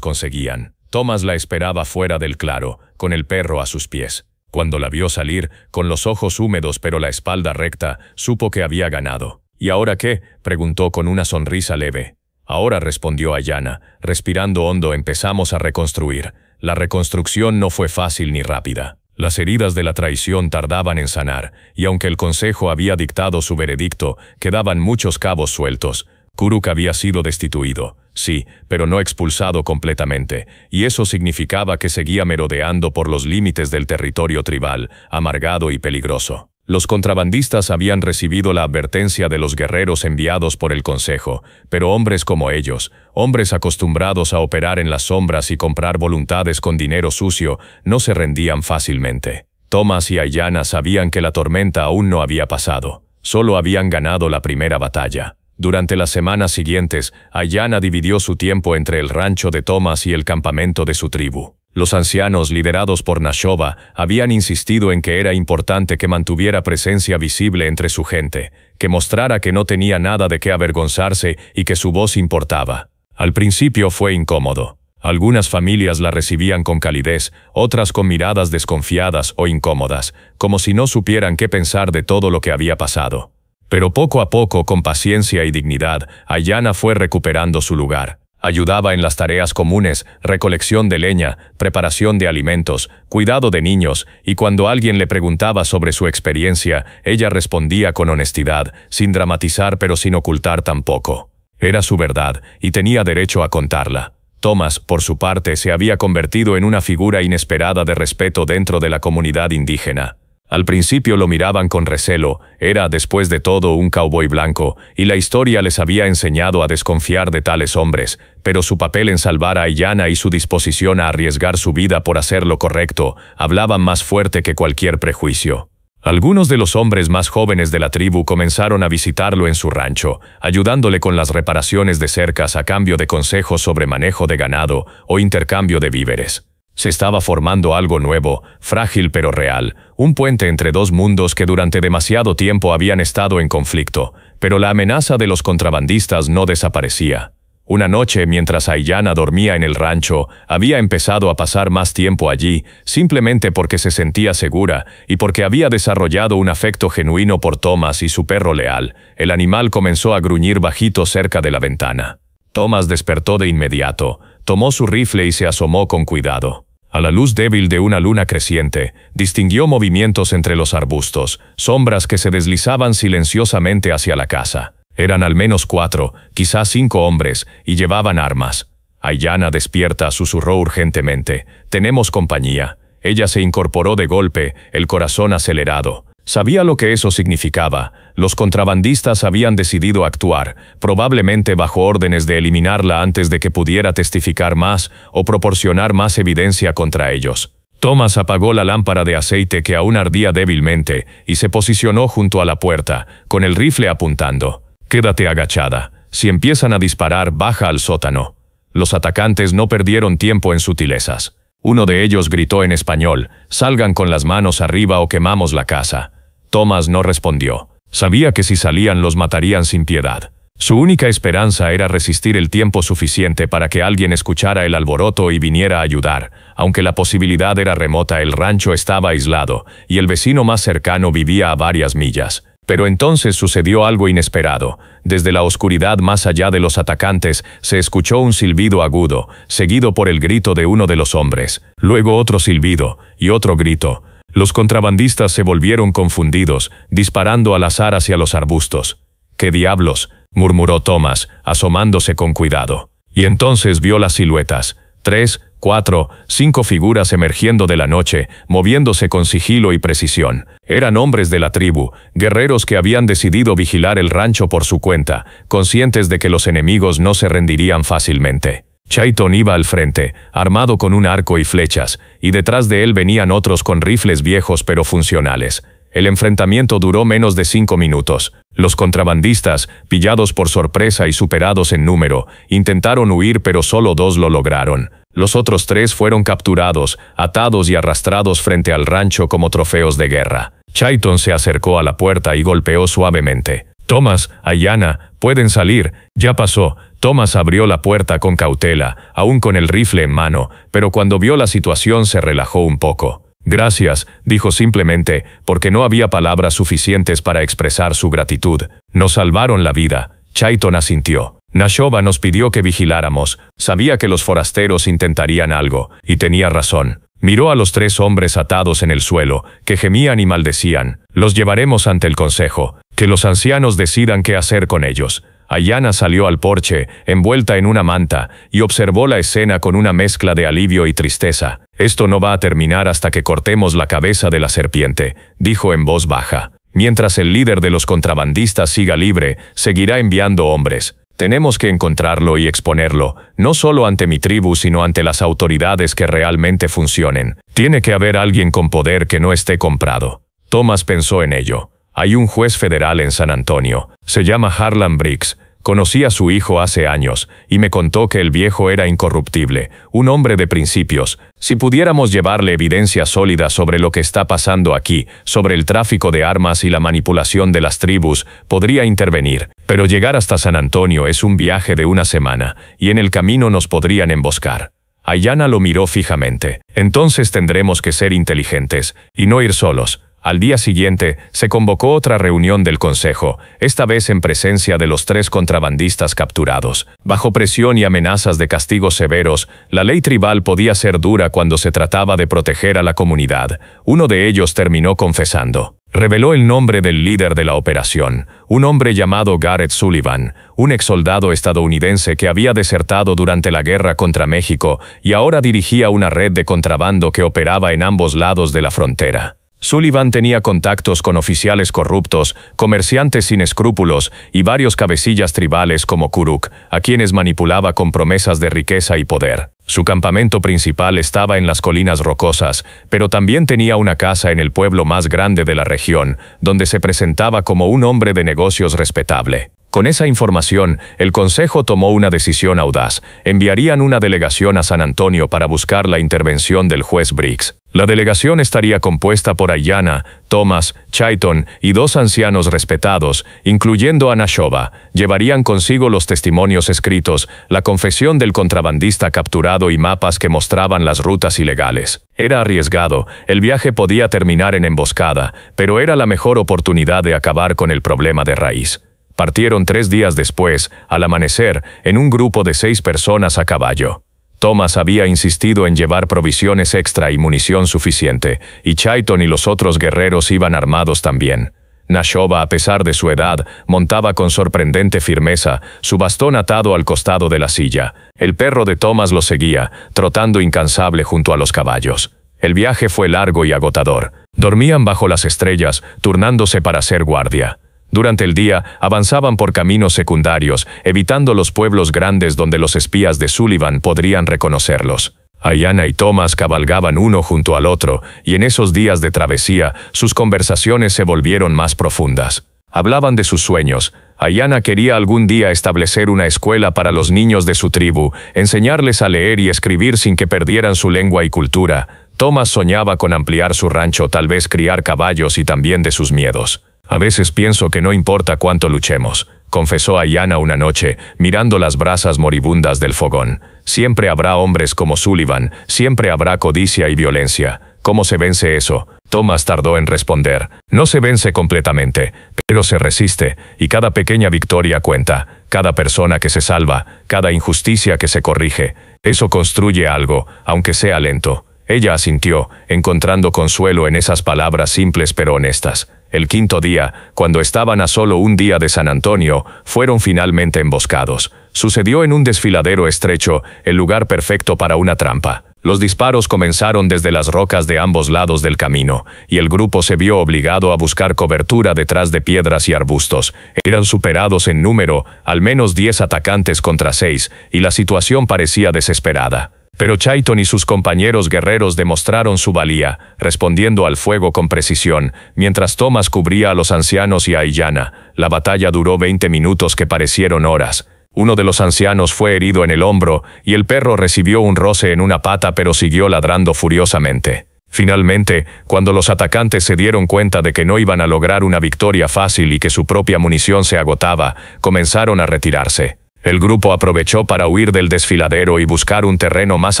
conseguían. Thomas la esperaba fuera del claro, con el perro a sus pies. Cuando la vio salir, con los ojos húmedos pero la espalda recta, supo que había ganado. ¿Y ahora qué?, preguntó con una sonrisa leve. Ahora, respondió Ayanna, respirando hondo, empezamos a reconstruir. La reconstrucción no fue fácil ni rápida. Las heridas de la traición tardaban en sanar, y aunque el consejo había dictado su veredicto, quedaban muchos cabos sueltos. Kuruk había sido destituido, sí, pero no expulsado completamente, y eso significaba que seguía merodeando por los límites del territorio tribal, amargado y peligroso. Los contrabandistas habían recibido la advertencia de los guerreros enviados por el consejo, pero hombres como ellos, hombres acostumbrados a operar en las sombras y comprar voluntades con dinero sucio, no se rendían fácilmente. Thomas y Ayanna sabían que la tormenta aún no había pasado, solo habían ganado la primera batalla. Durante las semanas siguientes, Ayanna dividió su tiempo entre el rancho de Thomas y el campamento de su tribu. Los ancianos, liderados por Nashoba, habían insistido en que era importante que mantuviera presencia visible entre su gente, que mostrara que no tenía nada de qué avergonzarse y que su voz importaba. Al principio fue incómodo. Algunas familias la recibían con calidez, otras con miradas desconfiadas o incómodas, como si no supieran qué pensar de todo lo que había pasado. Pero poco a poco, con paciencia y dignidad, Ayanna fue recuperando su lugar. Ayudaba en las tareas comunes, recolección de leña, preparación de alimentos, cuidado de niños, y cuando alguien le preguntaba sobre su experiencia, ella respondía con honestidad, sin dramatizar pero sin ocultar tampoco. Era su verdad, y tenía derecho a contarla. Thomas, por su parte, se había convertido en una figura inesperada de respeto dentro de la comunidad indígena. Al principio lo miraban con recelo, era, después de todo, un cowboy blanco, y la historia les había enseñado a desconfiar de tales hombres, pero su papel en salvar a Ayanna y su disposición a arriesgar su vida por hacer lo correcto, hablaban más fuerte que cualquier prejuicio. Algunos de los hombres más jóvenes de la tribu comenzaron a visitarlo en su rancho, ayudándole con las reparaciones de cercas a cambio de consejos sobre manejo de ganado o intercambio de víveres. Se estaba formando algo nuevo, frágil pero real, un puente entre dos mundos que durante demasiado tiempo habían estado en conflicto, pero la amenaza de los contrabandistas no desaparecía. Una noche, mientras Ayanna dormía en el rancho, había empezado a pasar más tiempo allí, simplemente porque se sentía segura y porque había desarrollado un afecto genuino por Thomas y su perro leal. El animal comenzó a gruñir bajito cerca de la ventana. Thomas despertó de inmediato, tomó su rifle y se asomó con cuidado. A la luz débil de una luna creciente, distinguió movimientos entre los arbustos, sombras que se deslizaban silenciosamente hacia la casa. Eran al menos 4, quizás 5 hombres, y llevaban armas. Ayanna, despierta, susurró urgentemente. Tenemos compañía. Ella se incorporó de golpe, el corazón acelerado. Sabía lo que eso significaba. Los contrabandistas habían decidido actuar, probablemente bajo órdenes de eliminarla antes de que pudiera testificar más o proporcionar más evidencia contra ellos. Thomas apagó la lámpara de aceite que aún ardía débilmente y se posicionó junto a la puerta, con el rifle apuntando. «Quédate agachada. Si empiezan a disparar, baja al sótano». Los atacantes no perdieron tiempo en sutilezas. Uno de ellos gritó en español: «Salgan con las manos arriba o quemamos la casa». Thomas no respondió. Sabía que si salían los matarían sin piedad. Su única esperanza era resistir el tiempo suficiente para que alguien escuchara el alboroto y viniera a ayudar. Aunque la posibilidad era remota, el rancho estaba aislado, y el vecino más cercano vivía a varias millas. Pero entonces sucedió algo inesperado. Desde la oscuridad más allá de los atacantes, se escuchó un silbido agudo, seguido por el grito de uno de los hombres. Luego otro silbido, y otro grito. Los contrabandistas se volvieron confundidos, disparando al azar hacia los arbustos. «¿Qué diablos?», murmuró Thomas, asomándose con cuidado. Y entonces vio las siluetas. 3, 4, 5 figuras emergiendo de la noche, moviéndose con sigilo y precisión. Eran hombres de la tribu, guerreros que habían decidido vigilar el rancho por su cuenta, conscientes de que los enemigos no se rendirían fácilmente. Chayton iba al frente, armado con un arco y flechas, y detrás de él venían otros con rifles viejos pero funcionales. El enfrentamiento duró menos de 5 minutos. Los contrabandistas, pillados por sorpresa y superados en número, intentaron huir pero solo 2 lo lograron. Los otros 3 fueron capturados, atados y arrastrados frente al rancho como trofeos de guerra. Chayton se acercó a la puerta y golpeó suavemente. «Thomas, Ayanna, pueden salir, ya pasó». Thomas abrió la puerta con cautela, aún con el rifle en mano, pero cuando vio la situación se relajó un poco. «Gracias», dijo simplemente, porque no había palabras suficientes para expresar su gratitud. «Nos salvaron la vida». Chayton asintió. «Nashoba nos pidió que vigiláramos. Sabía que los forasteros intentarían algo, y tenía razón». Miró a los 3 hombres atados en el suelo, que gemían y maldecían. «Los llevaremos ante el consejo. Que los ancianos decidan qué hacer con ellos». Ayanna salió al porche, envuelta en una manta, y observó la escena con una mezcla de alivio y tristeza. «Esto no va a terminar hasta que cortemos la cabeza de la serpiente», dijo en voz baja. «Mientras el líder de los contrabandistas siga libre, seguirá enviando hombres. Tenemos que encontrarlo y exponerlo, no solo ante mi tribu sino ante las autoridades que realmente funcionen. Tiene que haber alguien con poder que no esté comprado». Thomas pensó en ello. «Hay un juez federal en San Antonio. Se llama Harlan Briggs. Conocí a su hijo hace años, y me contó que el viejo era incorruptible, un hombre de principios. Si pudiéramos llevarle evidencia sólida sobre lo que está pasando aquí, sobre el tráfico de armas y la manipulación de las tribus, podría intervenir. Pero llegar hasta San Antonio es un viaje de 1 semana, y en el camino nos podrían emboscar». Ayanna lo miró fijamente. «Entonces tendremos que ser inteligentes, y no ir solos». Al día siguiente, se convocó otra reunión del consejo, esta vez en presencia de los 3 contrabandistas capturados. Bajo presión y amenazas de castigos severos, la ley tribal podía ser dura cuando se trataba de proteger a la comunidad. Uno de ellos terminó confesando. Reveló el nombre del líder de la operación, un hombre llamado Garrett Sullivan, un exsoldado estadounidense que había desertado durante la guerra contra México y ahora dirigía una red de contrabando que operaba en ambos lados de la frontera. Sullivan tenía contactos con oficiales corruptos, comerciantes sin escrúpulos y varios cabecillas tribales como Kuruk, a quienes manipulaba con promesas de riqueza y poder. Su campamento principal estaba en las colinas rocosas, pero también tenía una casa en el pueblo más grande de la región, donde se presentaba como un hombre de negocios respetable. Con esa información, el consejo tomó una decisión audaz. Enviarían una delegación a San Antonio para buscar la intervención del juez Briggs. La delegación estaría compuesta por Ayanna, Thomas, Chayton y 2 ancianos respetados, incluyendo a Nashoba. Llevarían consigo los testimonios escritos, la confesión del contrabandista capturado y mapas que mostraban las rutas ilegales. Era arriesgado, el viaje podía terminar en emboscada, pero era la mejor oportunidad de acabar con el problema de raíz. Partieron 3 días después, al amanecer, en un grupo de 6 personas a caballo. Thomas había insistido en llevar provisiones extra y munición suficiente, y Chayton y los otros guerreros iban armados también. Nashoba, a pesar de su edad, montaba con sorprendente firmeza, su bastón atado al costado de la silla. El perro de Thomas lo seguía, trotando incansable junto a los caballos. El viaje fue largo y agotador. Dormían bajo las estrellas, turnándose para hacer guardia. Durante el día, avanzaban por caminos secundarios, evitando los pueblos grandes donde los espías de Sullivan podrían reconocerlos. Ayanna y Thomas cabalgaban uno junto al otro, y en esos días de travesía, sus conversaciones se volvieron más profundas. Hablaban de sus sueños. Ayanna quería algún día establecer una escuela para los niños de su tribu, enseñarles a leer y escribir sin que perdieran su lengua y cultura. Thomas soñaba con ampliar su rancho, tal vez criar caballos y también de sus miedos. «A veces pienso que no importa cuánto luchemos», confesó Ayanna una noche, mirando las brasas moribundas del fogón. «Siempre habrá hombres como Sullivan, siempre habrá codicia y violencia. ¿Cómo se vence eso?». Thomas tardó en responder. «No se vence completamente, pero se resiste, y cada pequeña victoria cuenta, cada persona que se salva, cada injusticia que se corrige. Eso construye algo, aunque sea lento». Ella asintió, encontrando consuelo en esas palabras simples pero honestas. El 5.º día, cuando estaban a solo un día de San Antonio, fueron finalmente emboscados. Sucedió en un desfiladero estrecho, el lugar perfecto para una trampa. Los disparos comenzaron desde las rocas de ambos lados del camino, y el grupo se vio obligado a buscar cobertura detrás de piedras y arbustos. Eran superados en número, al menos 10 atacantes contra 6, y la situación parecía desesperada. Pero Chayton y sus compañeros guerreros demostraron su valía, respondiendo al fuego con precisión, mientras Thomas cubría a los ancianos y a Ayanna. La batalla duró 20 minutos que parecieron horas. Uno de los ancianos fue herido en el hombro, y el perro recibió un roce en una pata pero siguió ladrando furiosamente. Finalmente, cuando los atacantes se dieron cuenta de que no iban a lograr una victoria fácil y que su propia munición se agotaba, comenzaron a retirarse. El grupo aprovechó para huir del desfiladero y buscar un terreno más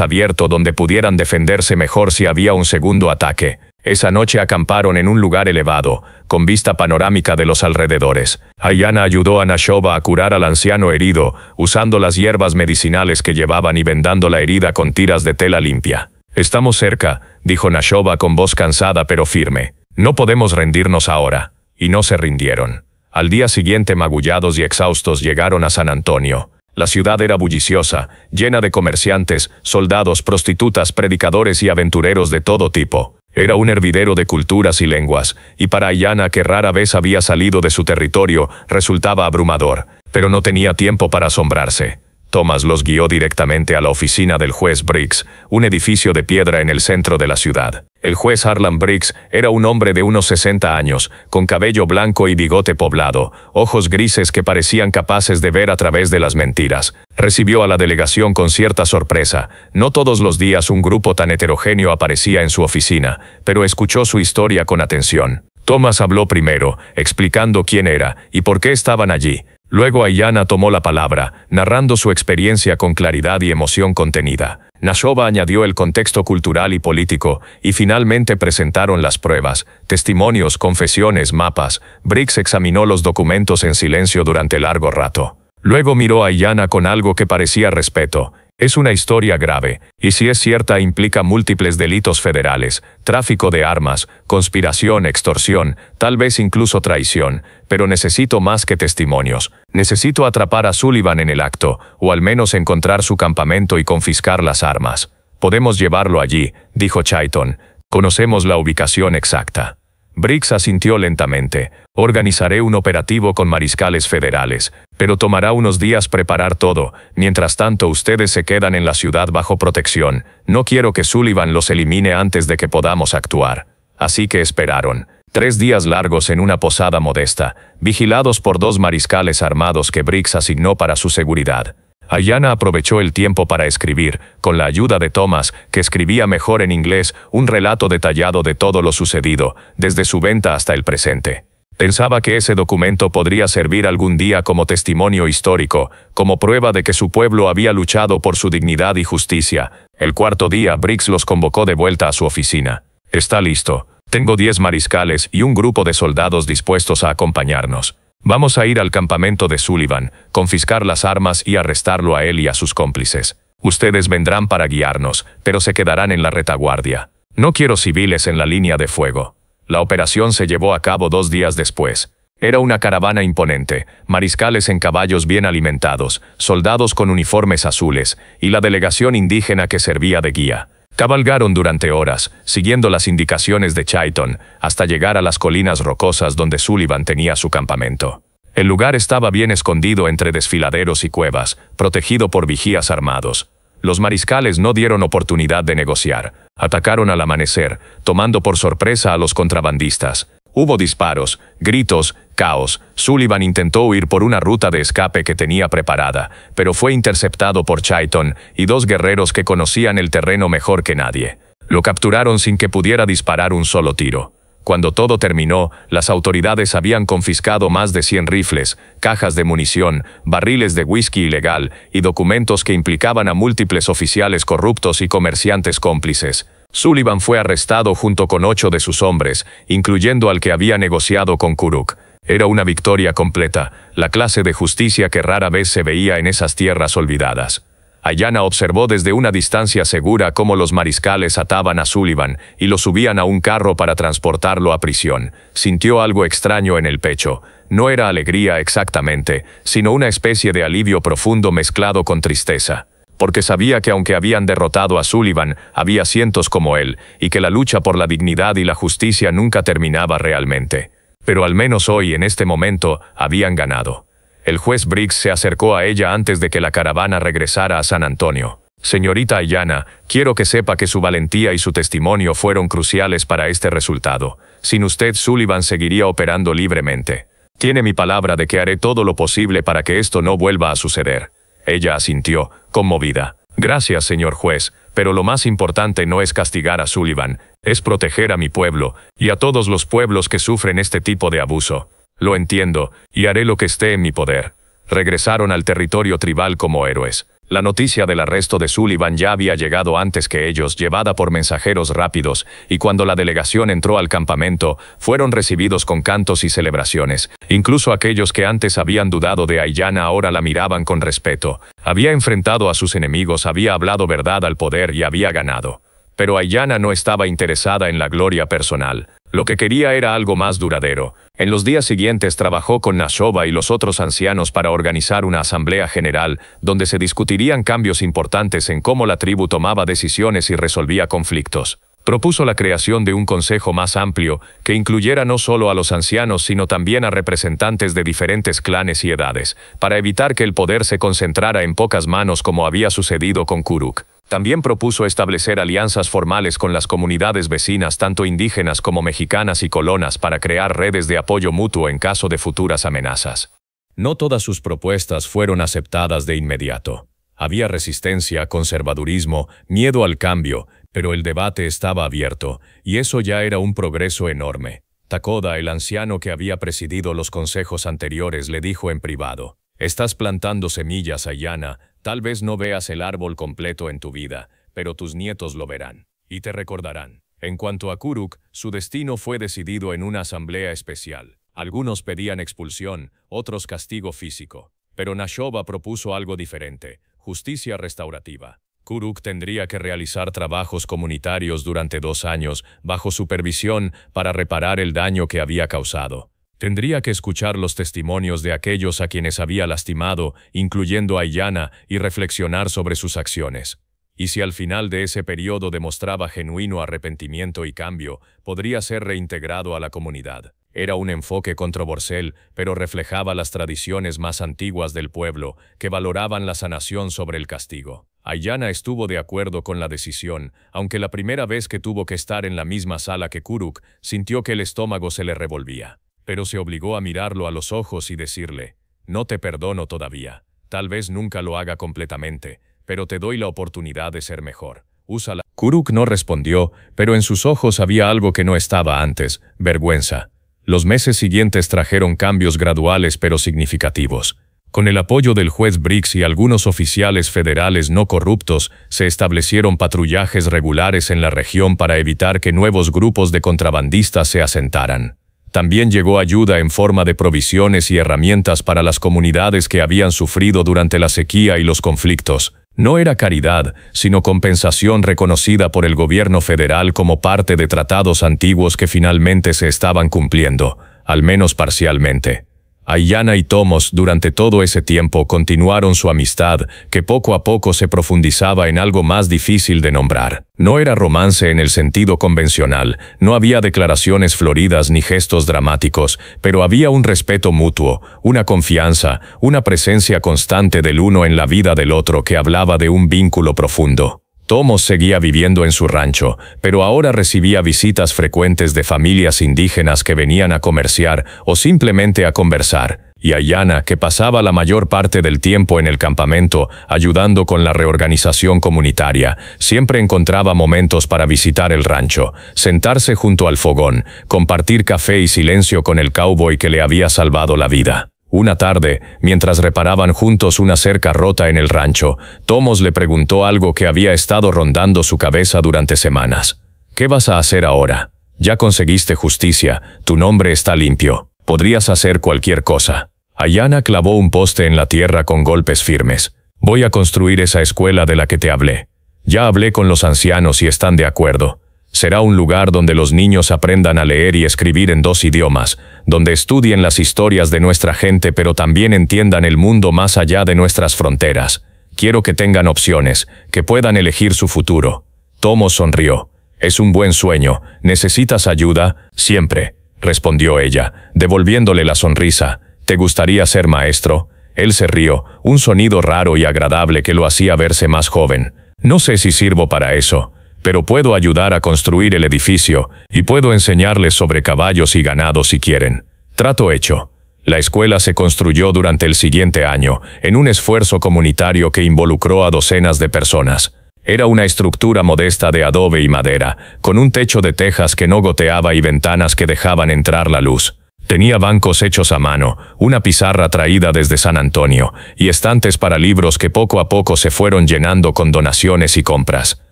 abierto donde pudieran defenderse mejor si había un segundo ataque. Esa noche acamparon en un lugar elevado, con vista panorámica de los alrededores. Ayanna ayudó a Nashoba a curar al anciano herido, usando las hierbas medicinales que llevaban y vendando la herida con tiras de tela limpia. «Estamos cerca», dijo Nashoba con voz cansada pero firme. «No podemos rendirnos ahora». Y no se rindieron. Al día siguiente, magullados y exhaustos, llegaron a San Antonio. La ciudad era bulliciosa, llena de comerciantes, soldados, prostitutas, predicadores y aventureros de todo tipo. Era un hervidero de culturas y lenguas, y para Ayanna, que rara vez había salido de su territorio, resultaba abrumador, pero no tenía tiempo para asombrarse. Thomas los guió directamente a la oficina del juez Briggs, un edificio de piedra en el centro de la ciudad. El juez Harlan Briggs era un hombre de unos 60 años, con cabello blanco y bigote poblado, ojos grises que parecían capaces de ver a través de las mentiras. Recibió a la delegación con cierta sorpresa. No todos los días un grupo tan heterogéneo aparecía en su oficina, pero escuchó su historia con atención. Thomas habló primero, explicando quién era y por qué estaban allí. Luego Ayanna tomó la palabra, narrando su experiencia con claridad y emoción contenida. Nashoba añadió el contexto cultural y político, y finalmente presentaron las pruebas, testimonios, confesiones, mapas. Briggs examinó los documentos en silencio durante largo rato. Luego miró a Ayanna con algo que parecía respeto. «Es una historia grave, y si es cierta implica múltiples delitos federales, tráfico de armas, conspiración, extorsión, tal vez incluso traición, pero necesito más que testimonios. Necesito atrapar a Sullivan en el acto, o al menos encontrar su campamento y confiscar las armas». «Podemos llevarlo allí», dijo Chayton. «Conocemos la ubicación exacta». Briggs asintió lentamente. «Organizaré un operativo con mariscales federales, pero tomará unos días preparar todo. Mientras tanto, ustedes se quedan en la ciudad bajo protección. No quiero que Sullivan los elimine antes de que podamos actuar». Así que esperaron. 3 días largos en una posada modesta, vigilados por 2 mariscales armados que Briggs asignó para su seguridad. Ayanna aprovechó el tiempo para escribir, con la ayuda de Thomas, que escribía mejor en inglés, un relato detallado de todo lo sucedido, desde su venta hasta el presente. Pensaba que ese documento podría servir algún día como testimonio histórico, como prueba de que su pueblo había luchado por su dignidad y justicia. El 4.º día, Briggs los convocó de vuelta a su oficina. «Está listo. Tengo 10 mariscales y un grupo de soldados dispuestos a acompañarnos. Vamos a ir al campamento de Sullivan, confiscar las armas y arrestarlo a él y a sus cómplices. Ustedes vendrán para guiarnos, pero se quedarán en la retaguardia. No quiero civiles en la línea de fuego». La operación se llevó a cabo 2 días después. Era una caravana imponente, mariscales en caballos bien alimentados, soldados con uniformes azules, y la delegación indígena que servía de guía. Cabalgaron durante horas, siguiendo las indicaciones de Chayton, hasta llegar a las colinas rocosas donde Sullivan tenía su campamento. El lugar estaba bien escondido entre desfiladeros y cuevas, protegido por vigías armados. Los mariscales no dieron oportunidad de negociar. Atacaron al amanecer, tomando por sorpresa a los contrabandistas. Hubo disparos, gritos, caos. Sullivan intentó huir por una ruta de escape que tenía preparada, pero fue interceptado por Chayton y 2 guerreros que conocían el terreno mejor que nadie. Lo capturaron sin que pudiera disparar un solo tiro. Cuando todo terminó, las autoridades habían confiscado más de 100 rifles, cajas de munición, barriles de whisky ilegal y documentos que implicaban a múltiples oficiales corruptos y comerciantes cómplices. Sullivan fue arrestado junto con 8 de sus hombres, incluyendo al que había negociado con Kuruk. Era una victoria completa, la clase de justicia que rara vez se veía en esas tierras olvidadas. Ayanna observó desde una distancia segura cómo los mariscales ataban a Sullivan y lo subían a un carro para transportarlo a prisión. Sintió algo extraño en el pecho. No era alegría exactamente, sino una especie de alivio profundo mezclado con tristeza. porque sabía que aunque habían derrotado a Sullivan, había cientos como él, y que la lucha por la dignidad y la justicia nunca terminaba realmente. Pero al menos hoy, en este momento, habían ganado. El juez Briggs se acercó a ella antes de que la caravana regresara a San Antonio. Señorita Ayanna, quiero que sepa que su valentía y su testimonio fueron cruciales para este resultado. Sin usted, Sullivan seguiría operando libremente. Tiene mi palabra de que haré todo lo posible para que esto no vuelva a suceder. Ella asintió, conmovida. Gracias, señor juez, pero lo más importante no es castigar a Sullivan, es proteger a mi pueblo, y a todos los pueblos que sufren este tipo de abuso. Lo entiendo, y haré lo que esté en mi poder. Regresaron al territorio tribal como héroes. La noticia del arresto de Sullivan ya había llegado antes que ellos, llevada por mensajeros rápidos, y cuando la delegación entró al campamento, fueron recibidos con cantos y celebraciones. Incluso aquellos que antes habían dudado de Ayanna ahora la miraban con respeto. Había enfrentado a sus enemigos, había hablado verdad al poder y había ganado. Pero Ayanna no estaba interesada en la gloria personal. Lo que quería era algo más duradero. En los días siguientes trabajó con Nashoba y los otros ancianos para organizar una asamblea general, donde se discutirían cambios importantes en cómo la tribu tomaba decisiones y resolvía conflictos. Propuso la creación de un consejo más amplio, que incluyera no solo a los ancianos sino también a representantes de diferentes clanes y edades, para evitar que el poder se concentrara en pocas manos como había sucedido con Kuruk. También propuso establecer alianzas formales con las comunidades vecinas, tanto indígenas como mexicanas y colonas, para crear redes de apoyo mutuo en caso de futuras amenazas. No todas sus propuestas fueron aceptadas de inmediato. Había resistencia, conservadurismo, miedo al cambio, pero el debate estaba abierto, y eso ya era un progreso enorme. Takoda, el anciano que había presidido los consejos anteriores, le dijo en privado: «Estás plantando semillas, Ayanna. Tal vez no veas el árbol completo en tu vida, pero tus nietos lo verán, y te recordarán». En cuanto a Kuruk, su destino fue decidido en una asamblea especial. Algunos pedían expulsión, otros castigo físico. Pero Nashoba propuso algo diferente: justicia restaurativa. Kuruk tendría que realizar trabajos comunitarios durante 2 años, bajo supervisión, para reparar el daño que había causado. Tendría que escuchar los testimonios de aquellos a quienes había lastimado, incluyendo a Ayanna, y reflexionar sobre sus acciones. Y si al final de ese periodo demostraba genuino arrepentimiento y cambio, podría ser reintegrado a la comunidad. Era un enfoque controversial, pero reflejaba las tradiciones más antiguas del pueblo, que valoraban la sanación sobre el castigo. Ayanna estuvo de acuerdo con la decisión, aunque la primera vez que tuvo que estar en la misma sala que Kuruk, sintió que el estómago se le revolvía. Pero se obligó a mirarlo a los ojos y decirle: «No te perdono todavía. Tal vez nunca lo haga completamente, pero te doy la oportunidad de ser mejor. Úsala». Kuruk no respondió, pero en sus ojos había algo que no estaba antes: vergüenza. Los meses siguientes trajeron cambios graduales pero significativos. Con el apoyo del juez Briggs y algunos oficiales federales no corruptos, se establecieron patrullajes regulares en la región para evitar que nuevos grupos de contrabandistas se asentaran. También llegó ayuda en forma de provisiones y herramientas para las comunidades que habían sufrido durante la sequía y los conflictos. No era caridad, sino compensación reconocida por el gobierno federal como parte de tratados antiguos que finalmente se estaban cumpliendo, al menos parcialmente. Ayanna y Tomos durante todo ese tiempo continuaron su amistad, que poco a poco se profundizaba en algo más difícil de nombrar. No era romance en el sentido convencional, no había declaraciones floridas ni gestos dramáticos, pero había un respeto mutuo, una confianza, una presencia constante del uno en la vida del otro que hablaba de un vínculo profundo. Tomos seguía viviendo en su rancho, pero ahora recibía visitas frecuentes de familias indígenas que venían a comerciar o simplemente a conversar, y Ayanna, que pasaba la mayor parte del tiempo en el campamento ayudando con la reorganización comunitaria, siempre encontraba momentos para visitar el rancho, sentarse junto al fogón, compartir café y silencio con el cowboy que le había salvado la vida. Una tarde, mientras reparaban juntos una cerca rota en el rancho, Tomos le preguntó algo que había estado rondando su cabeza durante semanas. «¿Qué vas a hacer ahora? Ya conseguiste justicia, tu nombre está limpio. Podrías hacer cualquier cosa». Ayanna clavó un poste en la tierra con golpes firmes. «Voy a construir esa escuela de la que te hablé. Ya hablé con los ancianos y están de acuerdo. Será un lugar donde los niños aprendan a leer y escribir en 2 idiomas, donde estudien las historias de nuestra gente pero también entiendan el mundo más allá de nuestras fronteras. Quiero que tengan opciones, que puedan elegir su futuro. Tomo sonrió. Es un buen sueño. ¿Necesitas ayuda? Siempre, respondió ella, devolviéndole la sonrisa. ¿Te gustaría ser maestro? Él se rió, un sonido raro y agradable que lo hacía verse más joven. No sé si sirvo para eso, pero puedo ayudar a construir el edificio, y puedo enseñarles sobre caballos y ganado si quieren. Trato hecho. La escuela se construyó durante el siguiente año, en un esfuerzo comunitario que involucró a docenas de personas. Era una estructura modesta de adobe y madera, con un techo de tejas que no goteaba y ventanas que dejaban entrar la luz. Tenía bancos hechos a mano, una pizarra traída desde San Antonio, y estantes para libros que poco a poco se fueron llenando con donaciones y compras.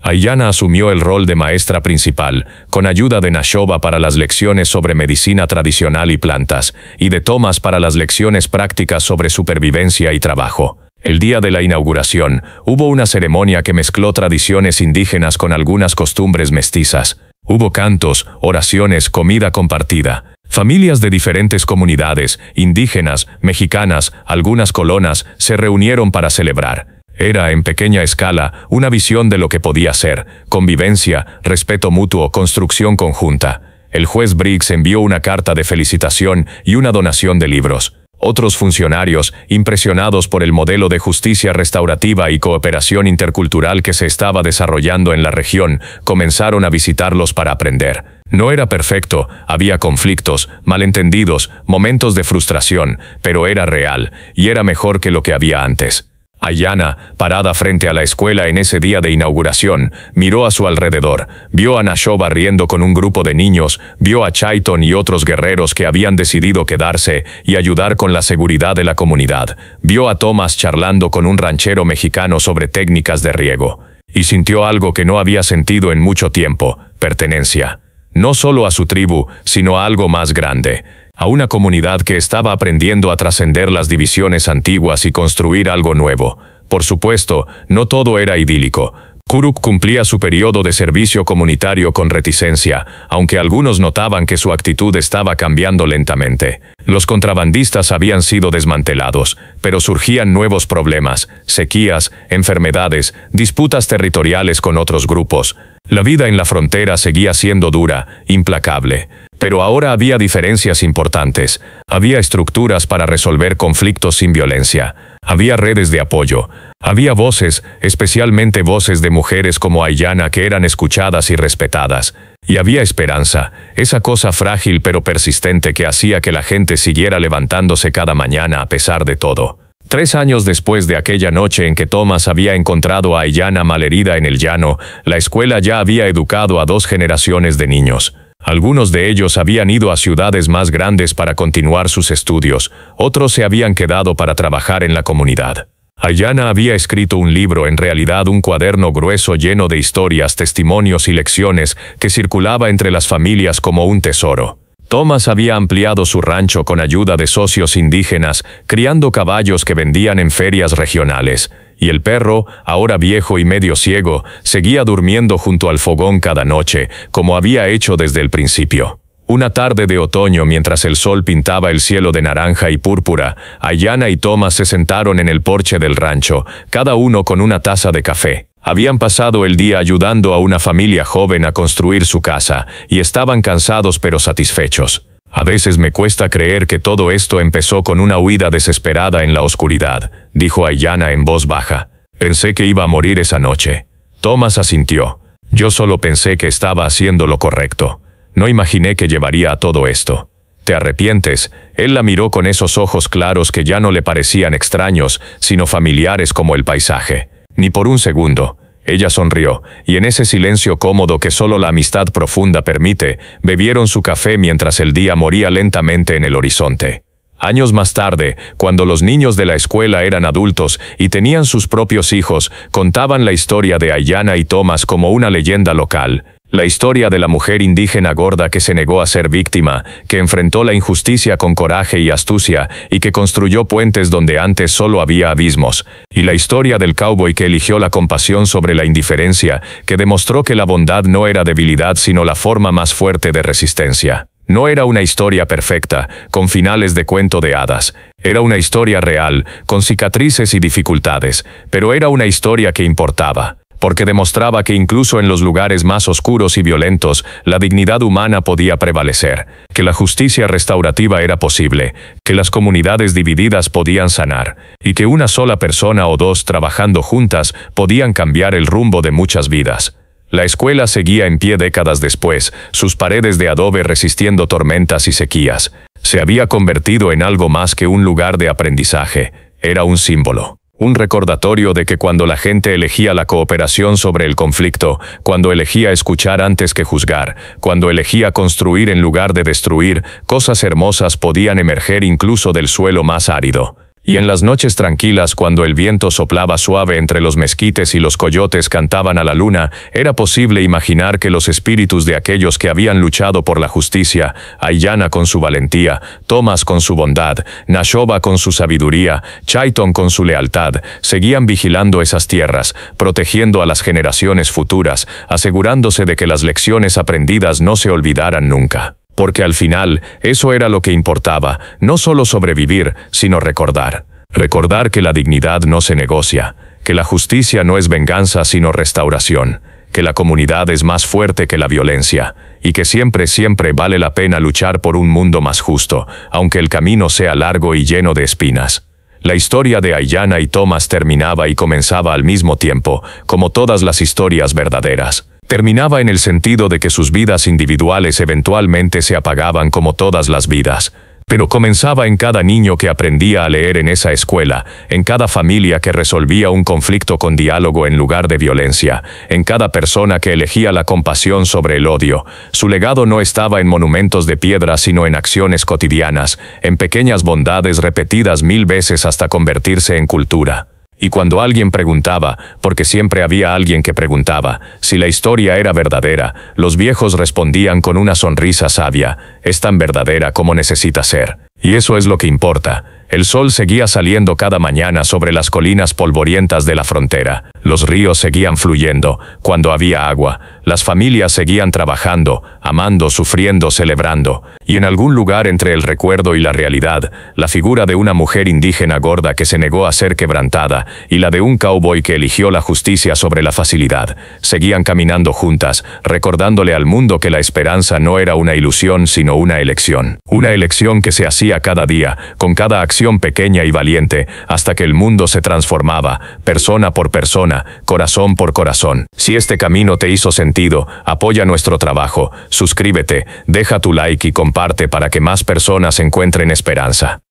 Aiyana asumió el rol de maestra principal, con ayuda de Nashoba para las lecciones sobre medicina tradicional y plantas, y de Thomas para las lecciones prácticas sobre supervivencia y trabajo. El día de la inauguración, hubo una ceremonia que mezcló tradiciones indígenas con algunas costumbres mestizas. Hubo cantos, oraciones, comida compartida. Familias de diferentes comunidades, indígenas, mexicanas, algunas colonas, se reunieron para celebrar. Era, en pequeña escala, una visión de lo que podía ser: convivencia, respeto mutuo, construcción conjunta. El juez Briggs envió una carta de felicitación y una donación de libros. Otros funcionarios, impresionados por el modelo de justicia restaurativa y cooperación intercultural que se estaba desarrollando en la región, comenzaron a visitarlos para aprender. No era perfecto, había conflictos, malentendidos, momentos de frustración, pero era real, y era mejor que lo que había antes. Aiyana, parada frente a la escuela en ese día de inauguración, miró a su alrededor, vio a Nashoba riendo con un grupo de niños, vio a Chayton y otros guerreros que habían decidido quedarse y ayudar con la seguridad de la comunidad, vio a Thomas charlando con un ranchero mexicano sobre técnicas de riego, y sintió algo que no había sentido en mucho tiempo: pertenencia. No solo a su tribu, sino a algo más grande. A una comunidad que estaba aprendiendo a trascender las divisiones antiguas y construir algo nuevo. Por supuesto, no todo era idílico. Kuruk cumplía su periodo de servicio comunitario con reticencia, aunque algunos notaban que su actitud estaba cambiando lentamente. Los contrabandistas habían sido desmantelados, pero surgían nuevos problemas: sequías, enfermedades, disputas territoriales con otros grupos. La vida en la frontera seguía siendo dura, implacable. Pero ahora había diferencias importantes. Había estructuras para resolver conflictos sin violencia. Había redes de apoyo. Había voces, especialmente voces de mujeres como Aiyana, que eran escuchadas y respetadas. Y había esperanza, esa cosa frágil pero persistente que hacía que la gente siguiera levantándose cada mañana a pesar de todo. 3 años después de aquella noche en que Thomas había encontrado a Aiyana malherida en el llano, la escuela ya había educado a 2 generaciones de niños. Algunos de ellos habían ido a ciudades más grandes para continuar sus estudios, otros se habían quedado para trabajar en la comunidad. Aiyana había escrito un libro, en realidad un cuaderno grueso lleno de historias, testimonios y lecciones que circulaba entre las familias como un tesoro. Thomas había ampliado su rancho con ayuda de socios indígenas, criando caballos que vendían en ferias regionales. Y el perro, ahora viejo y medio ciego, seguía durmiendo junto al fogón cada noche, como había hecho desde el principio. Una tarde de otoño, mientras el sol pintaba el cielo de naranja y púrpura, Aiyana y Thomas se sentaron en el porche del rancho, cada uno con una taza de café. Habían pasado el día ayudando a una familia joven a construir su casa, y estaban cansados pero satisfechos. A veces me cuesta creer que todo esto empezó con una huida desesperada en la oscuridad, dijo Aiyana en voz baja. Pensé que iba a morir esa noche. Thomas asintió. Yo solo pensé que estaba haciendo lo correcto. No imaginé que llevaría a todo esto. ¿Te arrepientes? Él la miró con esos ojos claros que ya no le parecían extraños, sino familiares como el paisaje. Ni por un segundo. Ella sonrió, y en ese silencio cómodo que solo la amistad profunda permite, bebieron su café mientras el día moría lentamente en el horizonte. Años más tarde, cuando los niños de la escuela eran adultos y tenían sus propios hijos, contaban la historia de Aiyana y Thomas como una leyenda local. La historia de la mujer indígena gorda que se negó a ser víctima, que enfrentó la injusticia con coraje y astucia, y que construyó puentes donde antes solo había abismos. Y la historia del cowboy que eligió la compasión sobre la indiferencia, que demostró que la bondad no era debilidad sino la forma más fuerte de resistencia. No era una historia perfecta, con finales de cuento de hadas. Era una historia real, con cicatrices y dificultades, pero era una historia que importaba, porque demostraba que incluso en los lugares más oscuros y violentos, la dignidad humana podía prevalecer, que la justicia restaurativa era posible, que las comunidades divididas podían sanar, y que una sola persona o dos trabajando juntas podían cambiar el rumbo de muchas vidas. La escuela seguía en pie décadas después, sus paredes de adobe resistiendo tormentas y sequías. Se había convertido en algo más que un lugar de aprendizaje, era un símbolo. Un recordatorio de que cuando la gente elegía la cooperación sobre el conflicto, cuando elegía escuchar antes que juzgar, cuando elegía construir en lugar de destruir, cosas hermosas podían emerger incluso del suelo más árido. Y en las noches tranquilas, cuando el viento soplaba suave entre los mezquites y los coyotes cantaban a la luna, era posible imaginar que los espíritus de aquellos que habían luchado por la justicia, Aiyana con su valentía, Thomas con su bondad, Nashoba con su sabiduría, Chaiton con su lealtad, seguían vigilando esas tierras, protegiendo a las generaciones futuras, asegurándose de que las lecciones aprendidas no se olvidaran nunca. Porque al final, eso era lo que importaba, no solo sobrevivir, sino recordar. Recordar que la dignidad no se negocia, que la justicia no es venganza sino restauración, que la comunidad es más fuerte que la violencia, y que siempre vale la pena luchar por un mundo más justo, aunque el camino sea largo y lleno de espinas. La historia de Aiyana y Thomas terminaba y comenzaba al mismo tiempo, como todas las historias verdaderas. Terminaba en el sentido de que sus vidas individuales eventualmente se apagaban como todas las vidas, pero comenzaba en cada niño que aprendía a leer en esa escuela, en cada familia que resolvía un conflicto con diálogo en lugar de violencia, en cada persona que elegía la compasión sobre el odio. Su legado no estaba en monumentos de piedra sino en acciones cotidianas, en pequeñas bondades repetidas 1000 veces hasta convertirse en cultura. Y cuando alguien preguntaba, porque siempre había alguien que preguntaba, si la historia era verdadera, los viejos respondían con una sonrisa sabia, es tan verdadera como necesita ser. Y eso es lo que importa. El sol seguía saliendo cada mañana sobre las colinas polvorientas de la frontera. Los ríos seguían fluyendo, cuando había agua. Las familias seguían trabajando, amando, sufriendo, celebrando. Y en algún lugar entre el recuerdo y la realidad, la figura de una mujer indígena gorda que se negó a ser quebrantada, y la de un cowboy que eligió la justicia sobre la facilidad, seguían caminando juntas, recordándole al mundo que la esperanza no era una ilusión sino una elección. Una elección que se hacía cada día, con cada acción pequeña y valiente, hasta que el mundo se transformaba, persona por persona, corazón por corazón. Si este camino te hizo sentido, apoya nuestro trabajo, suscríbete, deja tu like y comparte para que más personas encuentren esperanza.